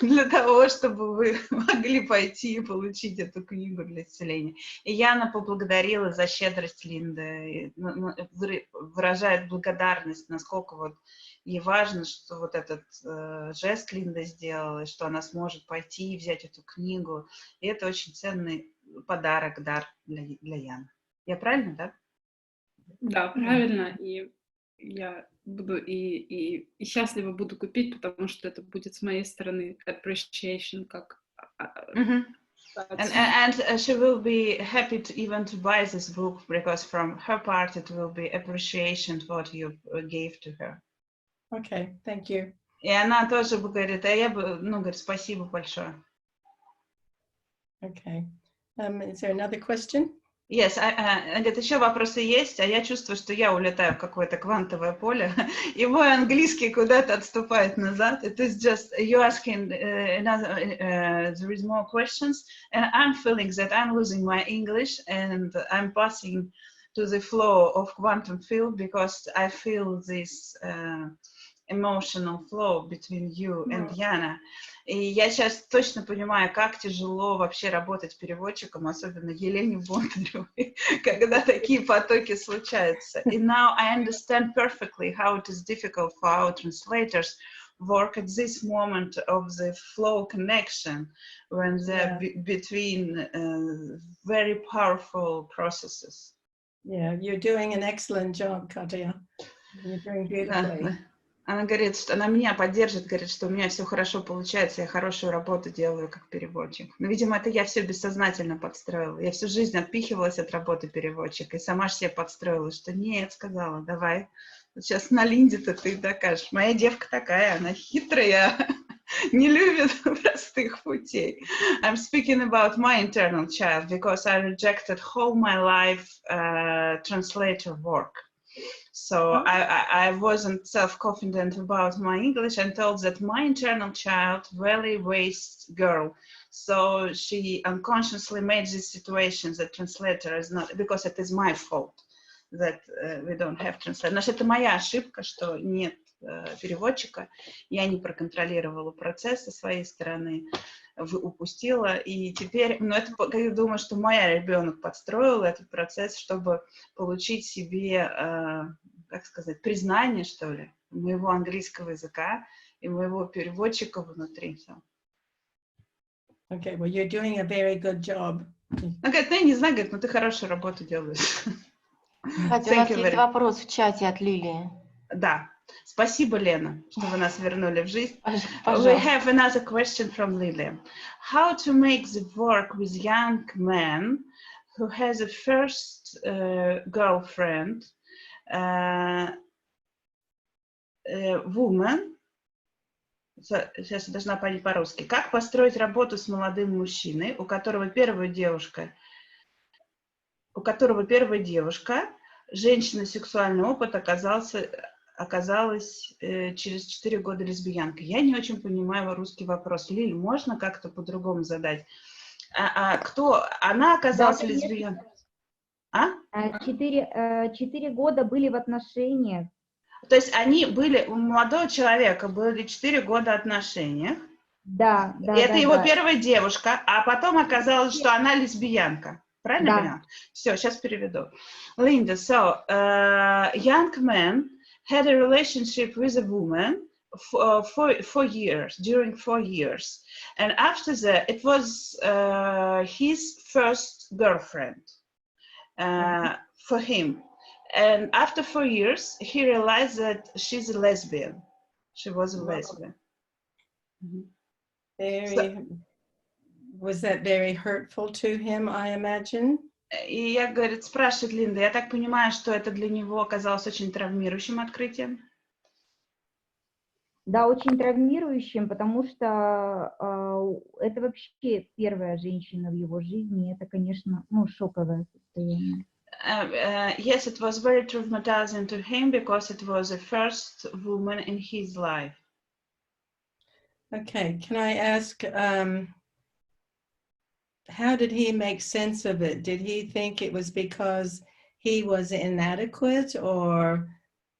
для того, чтобы вы могли пойти и получить эту книгу для исцеления. И Яна поблагодарила за щедрость Линды, выражает благодарность, насколько вот ей важно, что вот этот жест Линда сделала, что она сможет пойти и взять эту книгу. И это очень ценный подарок, дар для Яны. Я правильно, да? Да, правильно. И я буду и счастлива буду купить, потому что это будет с моей стороны appreciation, как. And she will be happy to even to buy this book, because from her part it will be appreciation for what you gave to her. Okay, thank you. И она тоже говорит, я бы, говорит, спасибо большое. Okay. Is there another question? Yes, говорит, еще вопросы есть, а я чувствую, что я улетаю в какое-то квантовое поле, и мой английский куда-то отступает назад. It is just, you asking there is more questions, and I'm feeling that I'm losing my English, and I'm passing to the flow of quantum field, because I feel this emotional flow between you and Яна. И я сейчас точно понимаю, как тяжело вообще работать переводчиком, особенно Елене Бондаревой, когда такие потоки случаются. И now I understand perfectly how it is difficult for our translators work at this moment of the flow connection, when they're between very powerful processes. Yeah, you're doing an excellent job, Katya. You're doing beautifully. Она говорит, что она меня поддержит, говорит, что у меня все хорошо получается, я хорошую работу делаю как переводчик. Но, видимо, это я все бессознательно подстроила. Я всю жизнь отпихивалась от работы переводчика, и сама же себе подстроила, что нет, сказала, давай, сейчас на Линде-то ты докажешь. Моя девка такая, она хитрая, не любит простых путей. I'm speaking about my internal child, because I rejected whole my life translator work. So I wasn't self-confident about my English, and told that my internal child, very waste girl. So she unconsciously made this situation that translator is not, because it is my fault that we don't have translator. Значит, это моя ошибка, что нет переводчика. Я не проконтролировала процесс со своей стороны, упустила. И теперь, я думаю, что моя ребенок подстроила этот процесс, чтобы получить себе, как сказать, признание, что ли, моего английского языка и моего переводчика внутри. Okay, well, you're doing a very good job. Она говорит, я не знаю, говорит, но ты хорошую работу делаешь. Катя, у нас есть вопрос в чате от Лилии. Да. Спасибо, Лена, что вы нас вернули в жизнь. Пожалуйста. We have another question from Lily. How to make the work with young man who has a first girlfriend, woman. Сейчас я должна понять по-русски. Как построить работу с молодым мужчиной, у которого первая девушка, женщина, сексуальный опыт оказалась через 4 года лесбиянкой. Я не очень понимаю русский вопрос. Лиль, можно как-то по-другому задать? Кто? Она оказалась лесбиянкой? 4 года были в отношениях. То есть они были, у молодого человека были 4 года отношений. Да. Это его первая девушка, а потом оказалось, что она лесбиянка. Правильно поняла? Все, сейчас переведу. Linda, so young man had a relationship with a woman for 4 years, during 4 years. And after that, it was his first girlfriend for him. And after 4 years, he realized that she's a lesbian. She was a lesbian. Was that very hurtful to him, I imagine? И я, говорит, спрашивает Линда, я так понимаю, что это для него оказалось очень травмирующим открытием? Да, очень травмирующим, потому что это вообще первая женщина в его жизни. Это, конечно, ну, шоковое состояние. Yes, it was very traumatizing to him because it was the first woman in his life. Okay, can I ask, how did he make sense of it? Did he think it was because he was inadequate or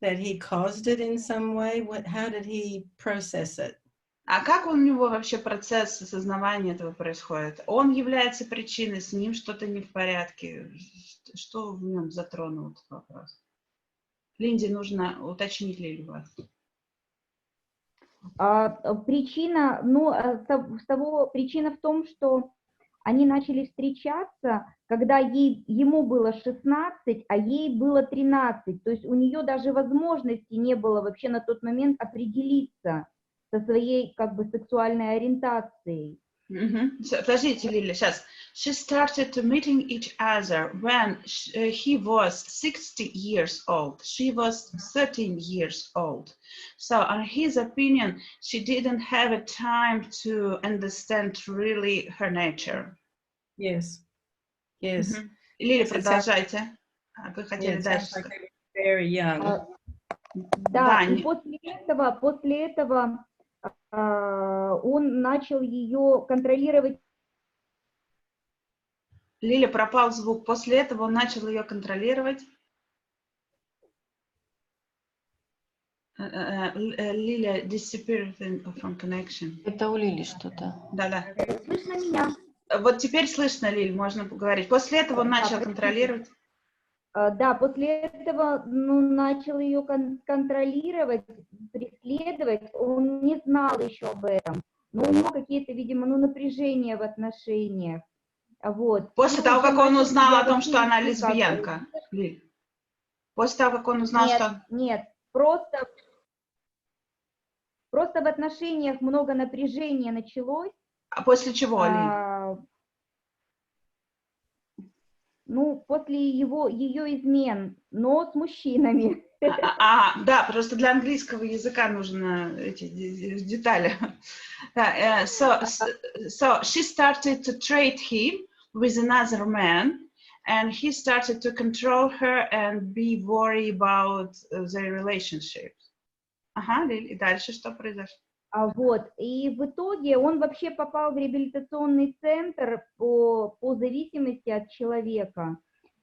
that he caused it in some way? How did he process it? А как у него вообще процесс осознавания этого происходит? Он является причиной, с ним что-то не в порядке. Что в нем затронул этот вопрос? Линде нужно уточнить, Лиль, вас. Причина, ну, причина в том, что они начали встречаться, когда ему было 16, а ей было 13. То есть у нее даже возможности не было вообще на тот момент определиться со своей как бы сексуальной ориентацией. Подождите, Лиля, сейчас. She started to meeting each other when he was 60 years old. She was 13 years old. So, on his opinion, she didn't have a time to understand really her nature. Yes. Yes. Лиля, продолжайте. Вы хотели дальше сказать. Very young. Да, и после этого он начал ее контролировать. Лиля, пропал звук. После этого он начал ее контролировать. Лиля disappeared from connection. Это у Лили что-то. Да. Слышно меня? Вот теперь слышно, Лиль, можно поговорить. После этого он начал контролировать. Да, после этого начал ее контролировать, преследовать. Он не знал еще об этом. Но у него какие-то, видимо, напряжения в отношениях. Вот. После того, как он узнал о том, что она лесбиянка. Лиль. После того, как он узнал, что... Нет, просто в отношениях много напряжения началось. А после чего, Лиль? Ну, после ее измен, но с мужчинами. Да, просто для английского языка нужны эти детали. So she started to trade him with another man, and he started to control her and be worried about their relationship. Ага, Лиль, и дальше что произошло? Вот, и в итоге он вообще попал в реабилитационный центр по зависимости от человека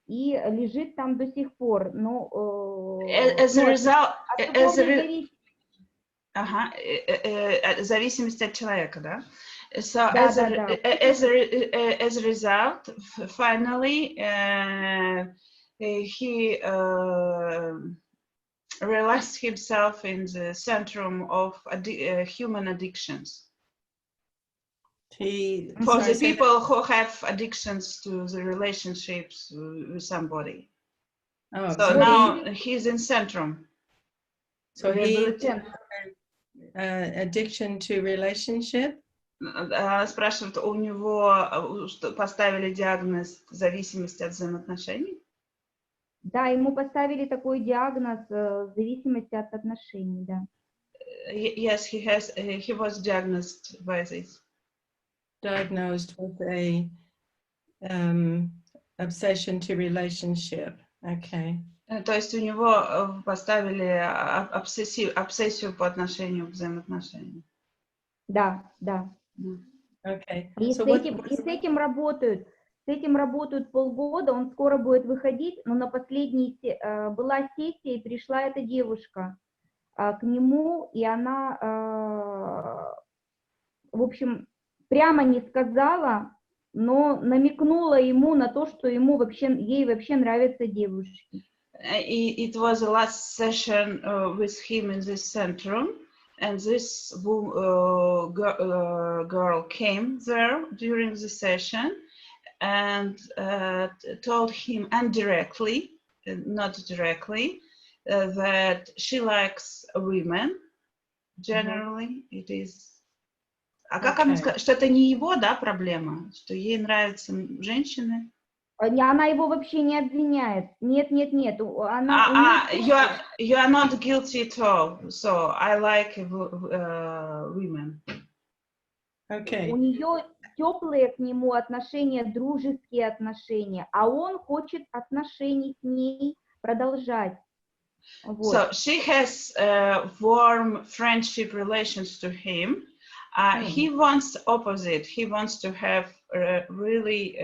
и лежит там до сих пор. Но зависимости от человека, да? So as a result, finally, he realized himself in the centrum of human addictions. For the people who have addictions to the relationships with somebody. Oh, so now he's in centrum. So he addiction to relationship? Спрашивают, у него поставили диагноз зависимости от взаимоотношений? Да, ему поставили такой диагноз зависимости от отношений, да. Yes, he was diagnosed by this. Diagnosed with a obsession to relationship. Okay. То есть у него поставили обсессию по отношению к взаимоотношениям. Да, да. Okay. И с этим работают полгода, он скоро будет выходить, но на последней была сессия, и пришла эта девушка к нему, и она, в общем, прямо не сказала, но намекнула ему на то, что ей вообще нравятся девушки. It was the last session with him in this centrum, and this girl came there during the session and told him indirectly, not directly, that she likes women. Generally, it is. А как она сказала, что это не его, да, проблема, что ей нравятся женщины? Она его вообще не обвиняет. Нет, нет, нет. Она, you are not guilty at all. So I like women. Okay. У нее теплые к нему отношения, дружеские отношения, а он хочет отношений с ней продолжать. Вот. So she has warm friendship relations to him. He wants opposite. He wants to have really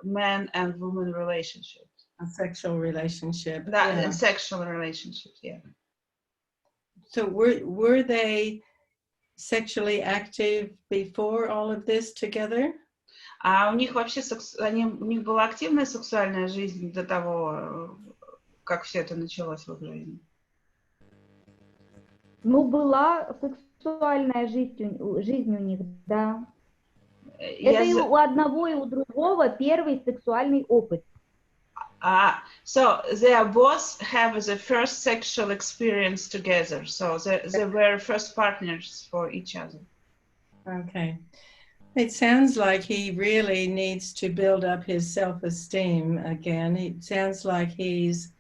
man and woman relationships. A sexual relationship. That sexual relationships, yeah. So were they sexually active before all of this together? А у них вообще у них была активная сексуальная жизнь до того, как все это началось в их жизни? Ну, была сексуальная жизнь у них, да. Это и у одного, и у другого первый сексуальный опыт. So they both have the first sexual experience together. So they were first partners for each other. Okay. It sounds like he really needs to build up his self-esteem again. It sounds like he's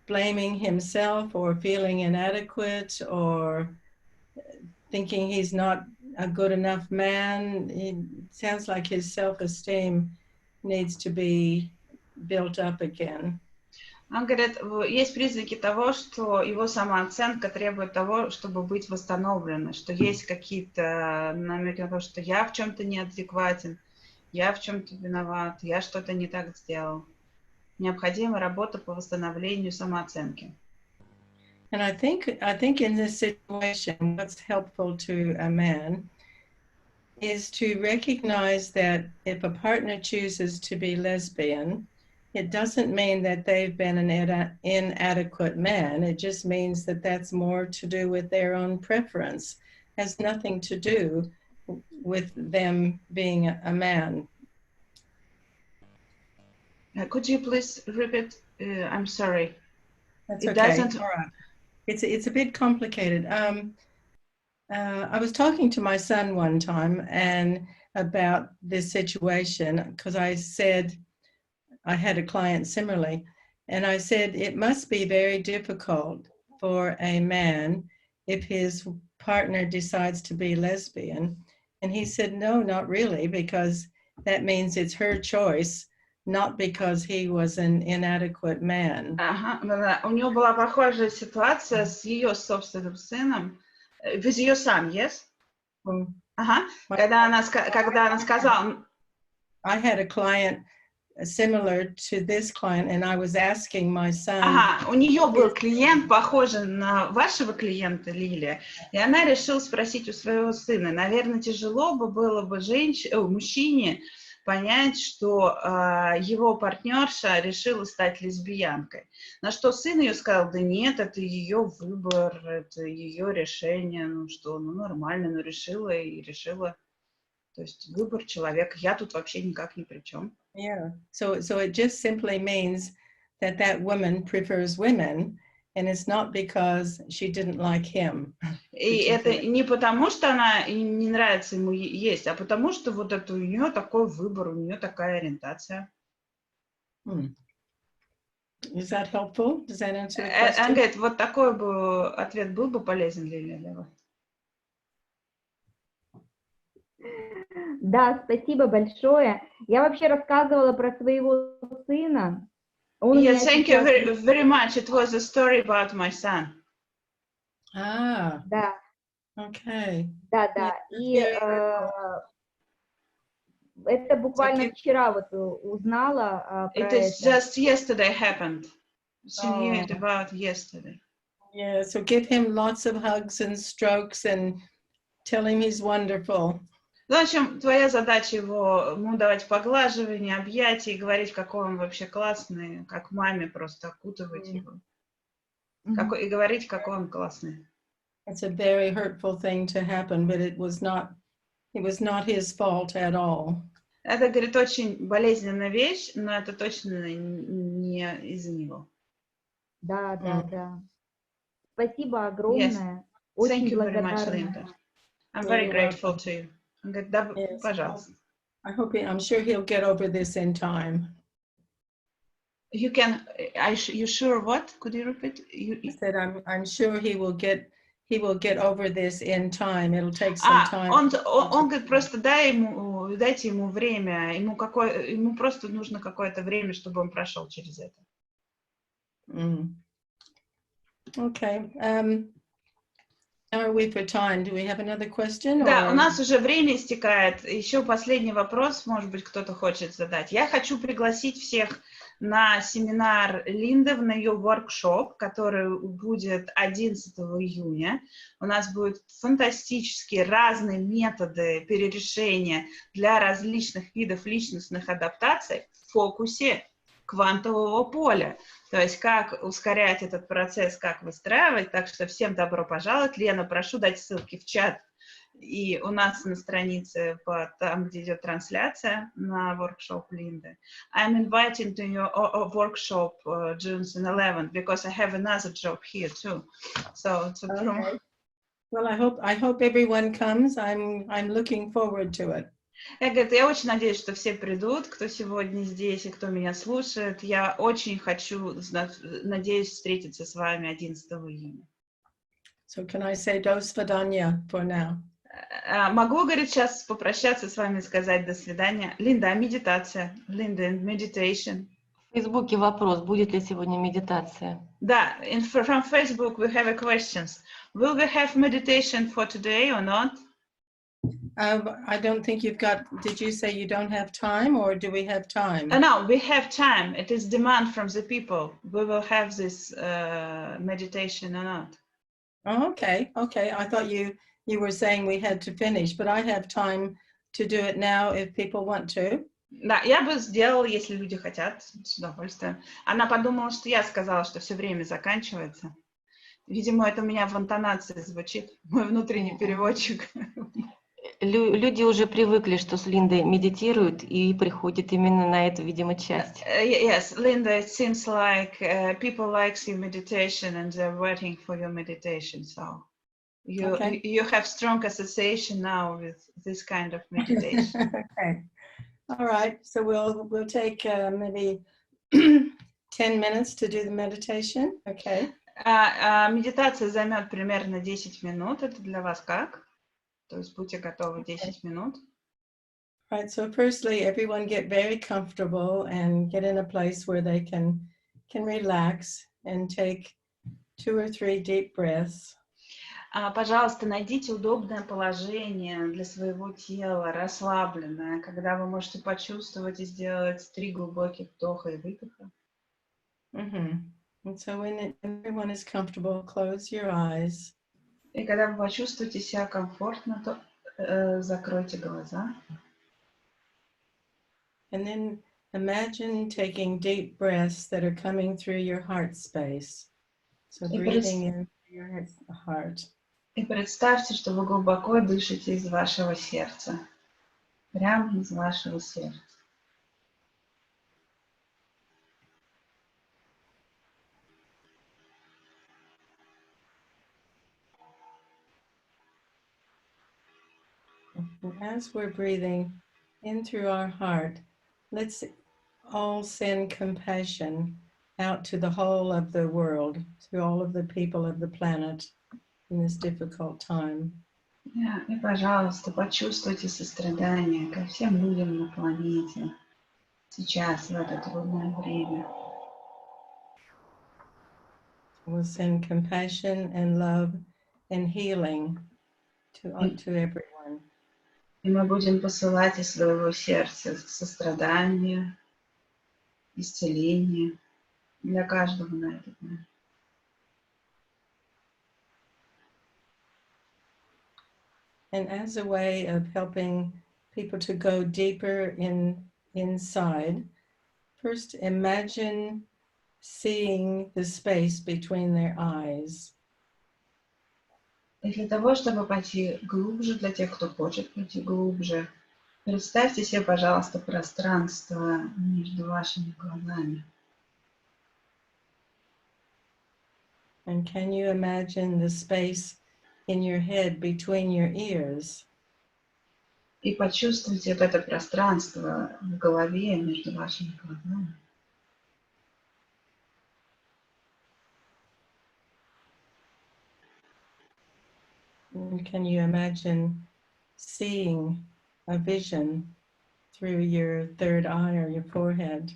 blaming himself or feeling inadequate or thinking he's not a good enough man. It sounds like his self-esteem needs to be built up again. Он говорит, есть признаки того, что его самооценка требует того, чтобы быть восстановлена, что есть какие-то намеки на то, что я в чем-то неадекватен, я в чем-то виноват, я что-то не так сделал. Необходима работа по восстановлению самооценки. And I think in this situation, what's helpful to a man is to recognize that if a partner chooses to be lesbian, it doesn't mean that they've been an inadequate man. It just means that that's more to do with their own preference. It has nothing to do with them being a man. Could you please repeat? I'm sorry. That's It okay. doesn't. All right. It's a bit complicated. I was talking to my son one time and about this situation because I said, I had a client similarly, and I said, it must be very difficult for a man if his partner decides to be lesbian. And he said, no, not really, because that means it's her choice, not because he was an inadequate man. Ага, у нее была похожая ситуация с ее собственным сыном. With your son, yes? Ага. Когда она сказала... I had a client similar to this client, and I was asking my son. Ага, у нее был клиент, похожий на вашего клиента, Лилия, и она решила спросить у своего сына. Наверное, тяжело было бы мужчине понять, что его партнерша решила стать лесбиянкой. На что сын ее сказал, да нет, это ее выбор, это ее решение, ну что, ну нормально, ну решила и решила. То есть выбор человека, я тут вообще никак ни при чем. Yeah, so it just simply means that woman prefers women, and it's not because she didn't like him. И это не потому, что она не нравится ему есть, а потому, что вот это у нее такой выбор, у нее такая ориентация. Is that helpful? Does that answer the question? Он говорит, вот такой бы ответ был бы полезен для вас. Да, спасибо большое. Я вообще рассказывала про своего сына. Yes, thank you very much. It was a story about my son. Ah. Да. Okay. Да, да. И это буквально вчера вот узнала про это. It is just yesterday happened. She knew it about yesterday. Yeah, so give him lots of hugs and strokes and tell him he's wonderful. В общем, твоя задача ему давать поглаживание, объятия и говорить, какой он вообще классный, как маме просто окутывать его. И говорить, какой он классный. It's a very hurtful thing to happen, but it was not his fault at all. Это, говорит, очень болезненная вещь, но это точно не из-за него. Да, да, да. Спасибо огромное. Очень Thank you very much, благодарна. Linda. I'm very grateful to you. Он говорит, да, пожалуйста. I'm sure he'll get over this in time. You can, you sure what? Could you repeat? I said, I'm sure he will get over this in time. It'll take some time. Он говорит, просто дайте ему время, ему просто нужно какое-то время, чтобы он прошел через это. Okay. How are we for time? Do we have another question? Да, у нас уже время истекает. Еще последний вопрос, может быть, кто-то хочет задать. Я хочу пригласить всех на семинар Линды, на ее воркшоп, который будет 11 июня. У нас будут фантастические разные методы перерешения для различных видов личностных адаптаций в фокусе квантового поля. То есть как ускорять этот процесс, как выстраивать. Так что всем добро пожаловать. Лена, прошу дать ссылки в чат. И у нас на странице, там, где идет трансляция, на воркшоп Линды. I'm inviting to your workshop June 11th because I have another job here too. So it's okay. Well, I hope everyone comes. I'm looking forward to it. Я очень надеюсь, что все придут, кто сегодня здесь и кто меня слушает. Я очень надеюсь встретиться с вами 11 июня. So can I say до свидания for now? Могу, говорит, сейчас попрощаться с вами и сказать до свидания. Линда, а медитация? Линда, meditation. В Фейсбуке вопрос, будет ли сегодня медитация? Да, from Facebook we have a questions. Will we have meditation for today or not? I don't think you've got, did you say you don't have time or do we have time? No, we have time. It is demand from the people. We will have this meditation or not. Oh, okay. Okay. I thought you were saying we had to finish, but I have time to do it now if people want to. Да, я бы сделала, если люди хотят, с удовольствием. Она подумала, что я сказала, что все время заканчивается. Видимо, это у меня в интонации звучит. Мой внутренний переводчик. Люди уже привыкли, что с Линдой медитируют и приходят именно на эту, видимо, часть. Yes, Linda, it seems like people like your meditation and they're waiting for your meditation. So you have strong association now with this kind of meditation. Okay. All right. So we'll take maybe 10 minutes to do the meditation. Okay. Медитация займет примерно 10 минут. Это для вас как? То есть будьте готовы 10 минут. Right, so firstly, everyone get very comfortable and get in a place where they can relax and take 2 or 3 deep breaths. Пожалуйста, найдите удобное положение для своего тела, расслабленное, когда вы можете почувствовать и сделать 3 глубоких вдоха и выдоха. And so when everyone is comfortable, close your eyes. И когда вы почувствуете себя комфортно, то закройте глаза. And then imagine taking deep breaths that are coming through your heart space. So breathing in your heart. И представьте, что вы глубоко дышите из вашего сердца. Прямо из вашего сердца. As we're breathing in through our heart, let's all send compassion out to the whole of the world, to all of the people of the planet in this difficult time. И, пожалуйста, почувствуйте сострадание ко всем людям на планете сейчас, в это трудное время. We'll send compassion and love and healing to everyone. И мы будем посылать из своего сердца сострадание, исцеление для каждого на этот момент. And as a way of helping people to go deeper inside, first imagine seeing the space between their eyes. И для того, чтобы пойти глубже, для тех, кто хочет пойти глубже, представьте себе, пожалуйста, пространство между вашими глазами. And can you imagine the space in your head between your ears? И почувствуйте вот это пространство в голове между вашими глазами. And can you imagine seeing a vision through your third eye or your forehead?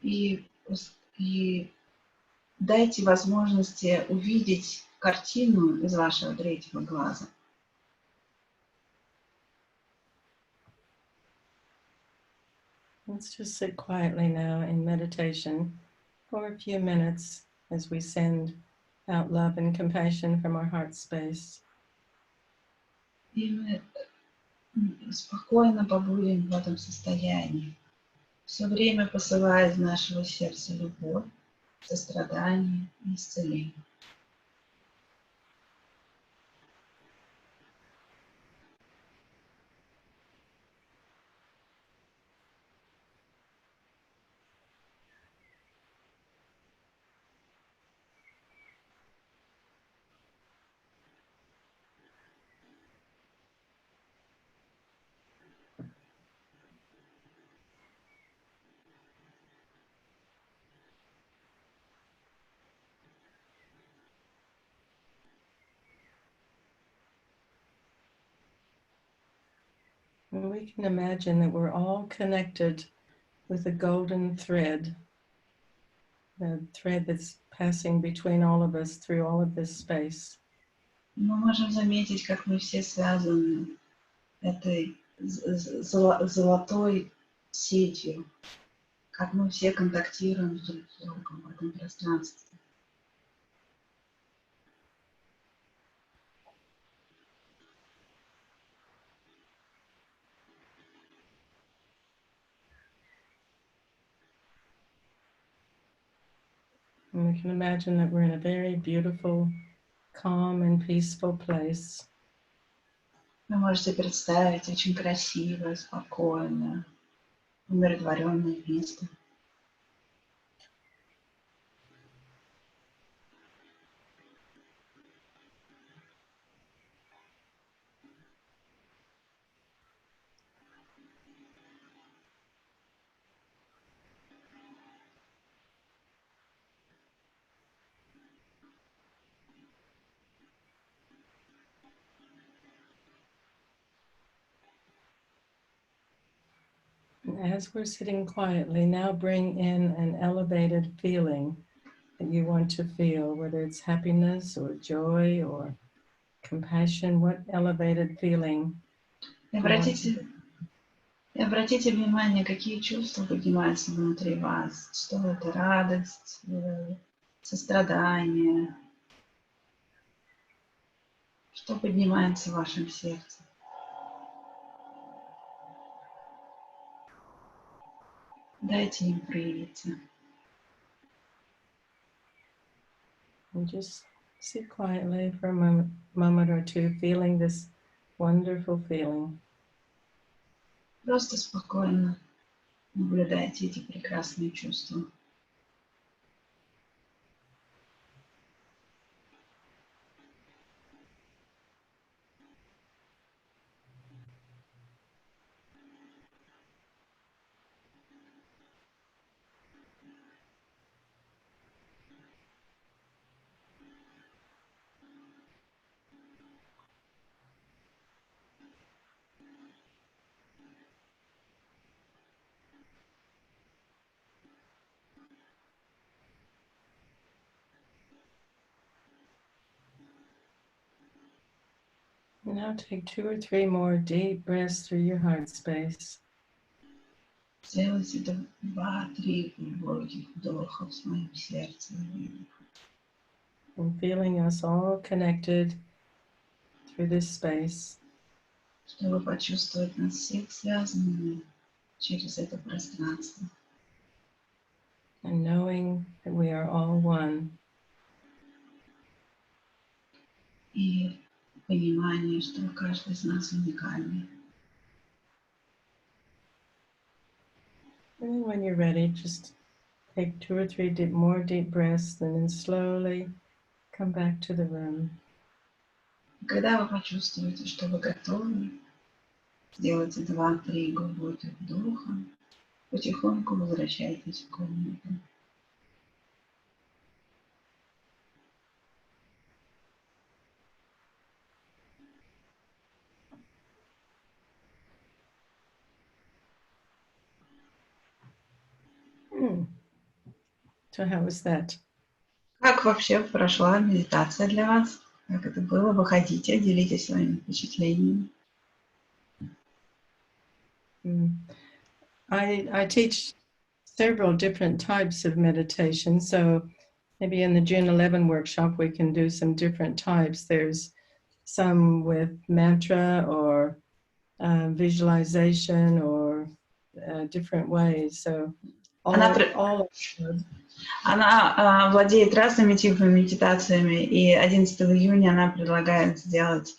И дайте возможности увидеть картину из вашего третьего глаза. Let's just sit quietly now in meditation for a few minutes as we send out love and compassion from our heart space. И мы спокойно побудем в этом состоянии, все время посылая из нашего сердца любовь, сострадание и исцеление. And we can imagine that we're all connected with a golden thread, the thread that's passing between all of us through all of this space. Мы можем заметить, как мы все связаны этой золотой сетью, как мы все контактируем друг с другом в этом пространстве. And we can imagine that we're in a very beautiful, calm and peaceful place. Вы можете представить очень красивое, спокойное, умиротворенное место. As we're sitting quietly, now bring in an elevated feeling that you want to feel, whether it's happiness or joy or compassion, what elevated feeling. И обратите внимание, какие чувства поднимаются внутри вас. Что это? Радость, сострадание. Что поднимается в вашем сердце? Дайте им проявиться. And just sit quietly for a moment or two, feeling this wonderful feeling. Просто спокойно наблюдайте эти прекрасные чувства. Now take 2 or 3 more deep breaths through your heart space. Сделайте 2-3 глубоких вдоха в своем сердце. And feeling us all connected through this space. Чтобы почувствовать нас всех связанными через это пространство. And knowing that we are all one. И понимание, что каждый из нас уникальный. And then when you're ready, just take 2 or 3 more deep breaths and then slowly come back to the room. Когда вы почувствуете, что вы готовы, Делайте 2-3 глубоких вдоха. Потихоньку возвращайтесь в комнату. So how was that? Как вообще прошла медитация для вас? Как это было? Выходите, делитесь своими впечатлениями. I teach several different types of meditation, so maybe in the June 11 workshop we can do some different types. There's some with mantra or visualization or different ways. So all Она владеет разными типами медитациями, и 11 июня она предлагает сделать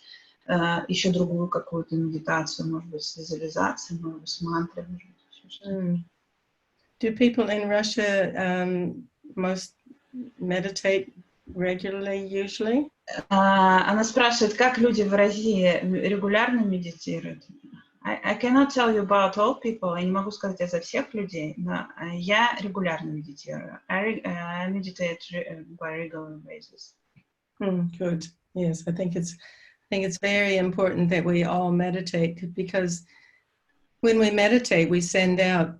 еще другую какую-то медитацию, может быть, с визуализацией, может быть, с мантрой. Do people in Russia most meditate regularly usually? Она спрашивает, как люди в России регулярно медитируют. I cannot tell you about all people. Я не могу сказать это за всех людей, но я регулярно медитирую. I meditate by regular basis. Good. Yes, I think it's very important that we all meditate, because when we meditate, we send out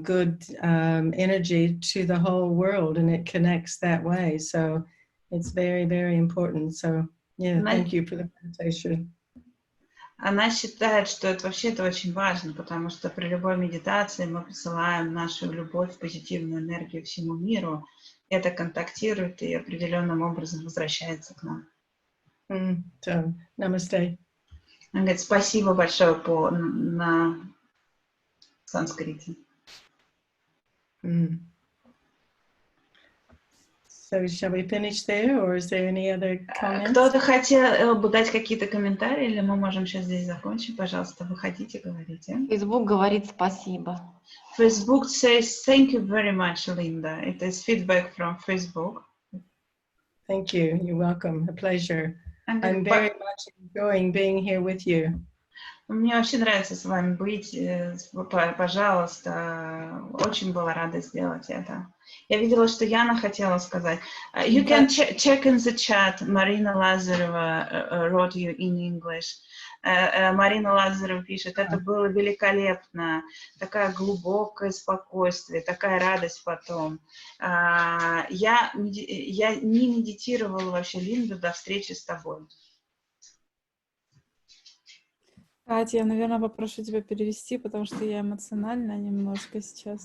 good energy to the whole world, and it connects that way. So it's very, very important. So yeah, thank you for the meditation. Она считает, что это вообще-то очень важно, потому что при любой медитации мы посылаем нашу любовь, позитивную энергию всему миру. Это контактирует и определенным образом возвращается к нам. So, namaste. Она говорит, спасибо большое на санскрите. So shall we finish there, or is there any other comments? Кто-то хотел бы дать какие-то комментарии, или мы можем сейчас здесь закончить? Пожалуйста, выходите, говорите. Facebook говорит спасибо. Facebook says, thank you very much, Linda. It is feedback from Facebook. Thank you. You're welcome. A pleasure. I'm very much enjoying being here with you. Мне очень нравится с вами быть. Пожалуйста, очень была рада сделать это. Я видела, что Яна хотела сказать. You can check in the chat. Marina Lazareva wrote you in English. Марина Лазарева пишет, это было великолепно, такое глубокое спокойствие, такая радость потом. Я не медитировала вообще, Линда, до встречи с тобой. Катя, я, наверное, попрошу тебя перевести, потому что я эмоциональна немножко сейчас.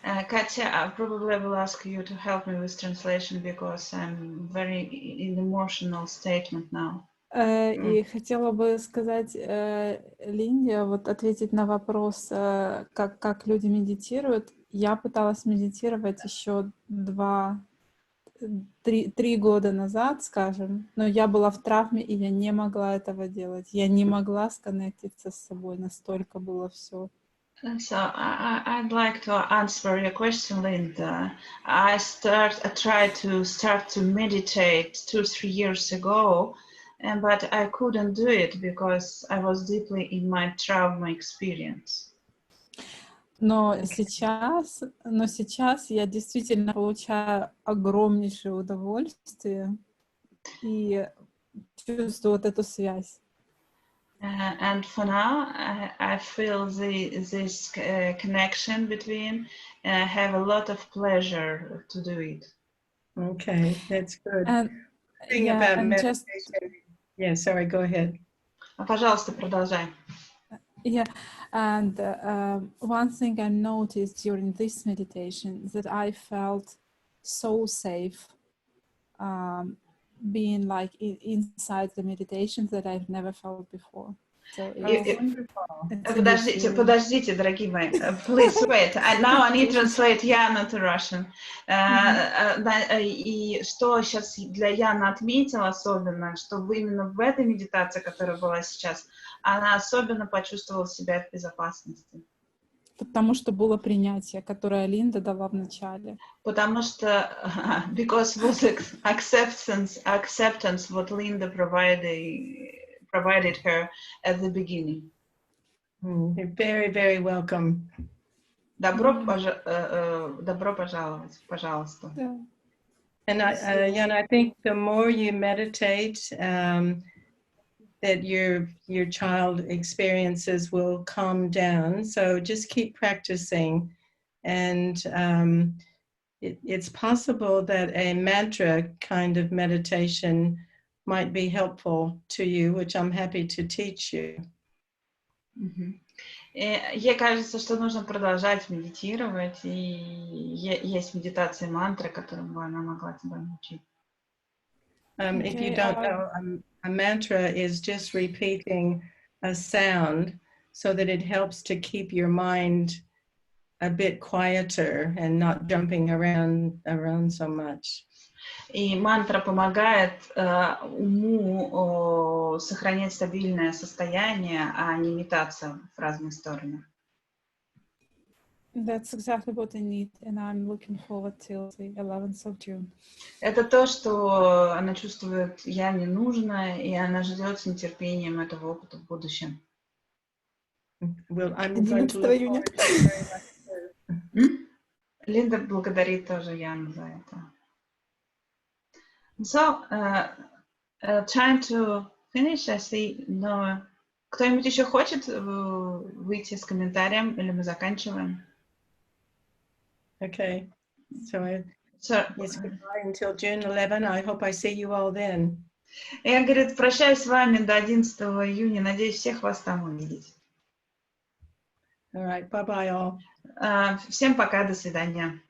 Katya, I probably will ask you to help me with translation because I'm very in emotional statement now. И хотела бы сказать Линде, вот ответить на вопрос, как люди медитируют. Я пыталась медитировать еще 3 года назад, скажем, но я была в травме, и я не могла этого делать. Я не могла сконнектиться с собой, настолько было все. So I'd like to answer your question, Linda. I tried to start to meditate 2-3 years ago, but I couldn't do it because I was deeply in my trauma experience. Но сейчас я действительно получаю огромнейшее удовольствие и чувствую вот эту связь. And for now, I feel this connection between, have a lot of pleasure to do it. Okay, that's good. And, yeah, sorry, go ahead. Пожалуйста, продолжай. Yeah, and one thing I noticed during this meditation that I felt so safe being like inside the meditation that I've never felt before. So Подождите, дорогие мои. Please wait. Now I need to translate Яна to Russian. И что сейчас для Яны отметила особенно, что именно в этой медитации, которая была сейчас, она особенно почувствовала себя в безопасности. Потому что было принятие, которое Линда дала в начале. Потому что, because was acceptance what Linda provided her at the beginning. You're very, very welcome. Добро пожаловать, пожалуйста. Yeah. And I think the more you meditate, that your child experiences will calm down. So just keep practicing, and it's possible that a mantra kind of meditation might be helpful to you, which I'm happy to teach you. Ей кажется, что нужно продолжать медитировать, и есть медитации мантры, которым бы она могла тебя научить. If you don't know, a mantra is just repeating a sound so that it helps to keep your mind a bit quieter and not jumping around so much. И мантра помогает уму сохранять стабильное состояние, а не метаться в разные стороны. That's exactly what I need, and I'm looking forward till the 11th of June. Это то, что она чувствует, я не нужна, и она ждет с нетерпением этого опыта в будущем. Well, I'm going to look forward to it very much too. Линда благодарит тоже Яну за это. So, trying to finish, I see, no. Кто-нибудь еще хочет выйти с комментарием, или мы заканчиваем? Okay, so yes, goodbye until June 11. I hope I see you all then. Я, говорит, прощаюсь с вами до 11 июня. Надеюсь, всех вас там увидеть. All right, bye-bye all. Всем пока, до свидания.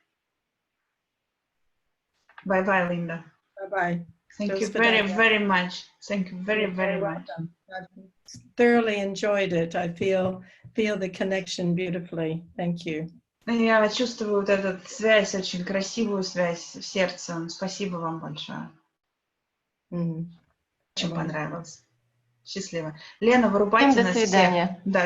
Bye-bye, Linda. Bye-bye. Thank you very, very much. Thank you very, very much. I thoroughly enjoyed it. I feel the connection beautifully. Thank you. Я чувствую вот эту связь, очень красивую связь в сердце. Спасибо вам большое. Очень понравилось. Счастливо. Лена, вырубайте Всем до нас всех. свидания. Да.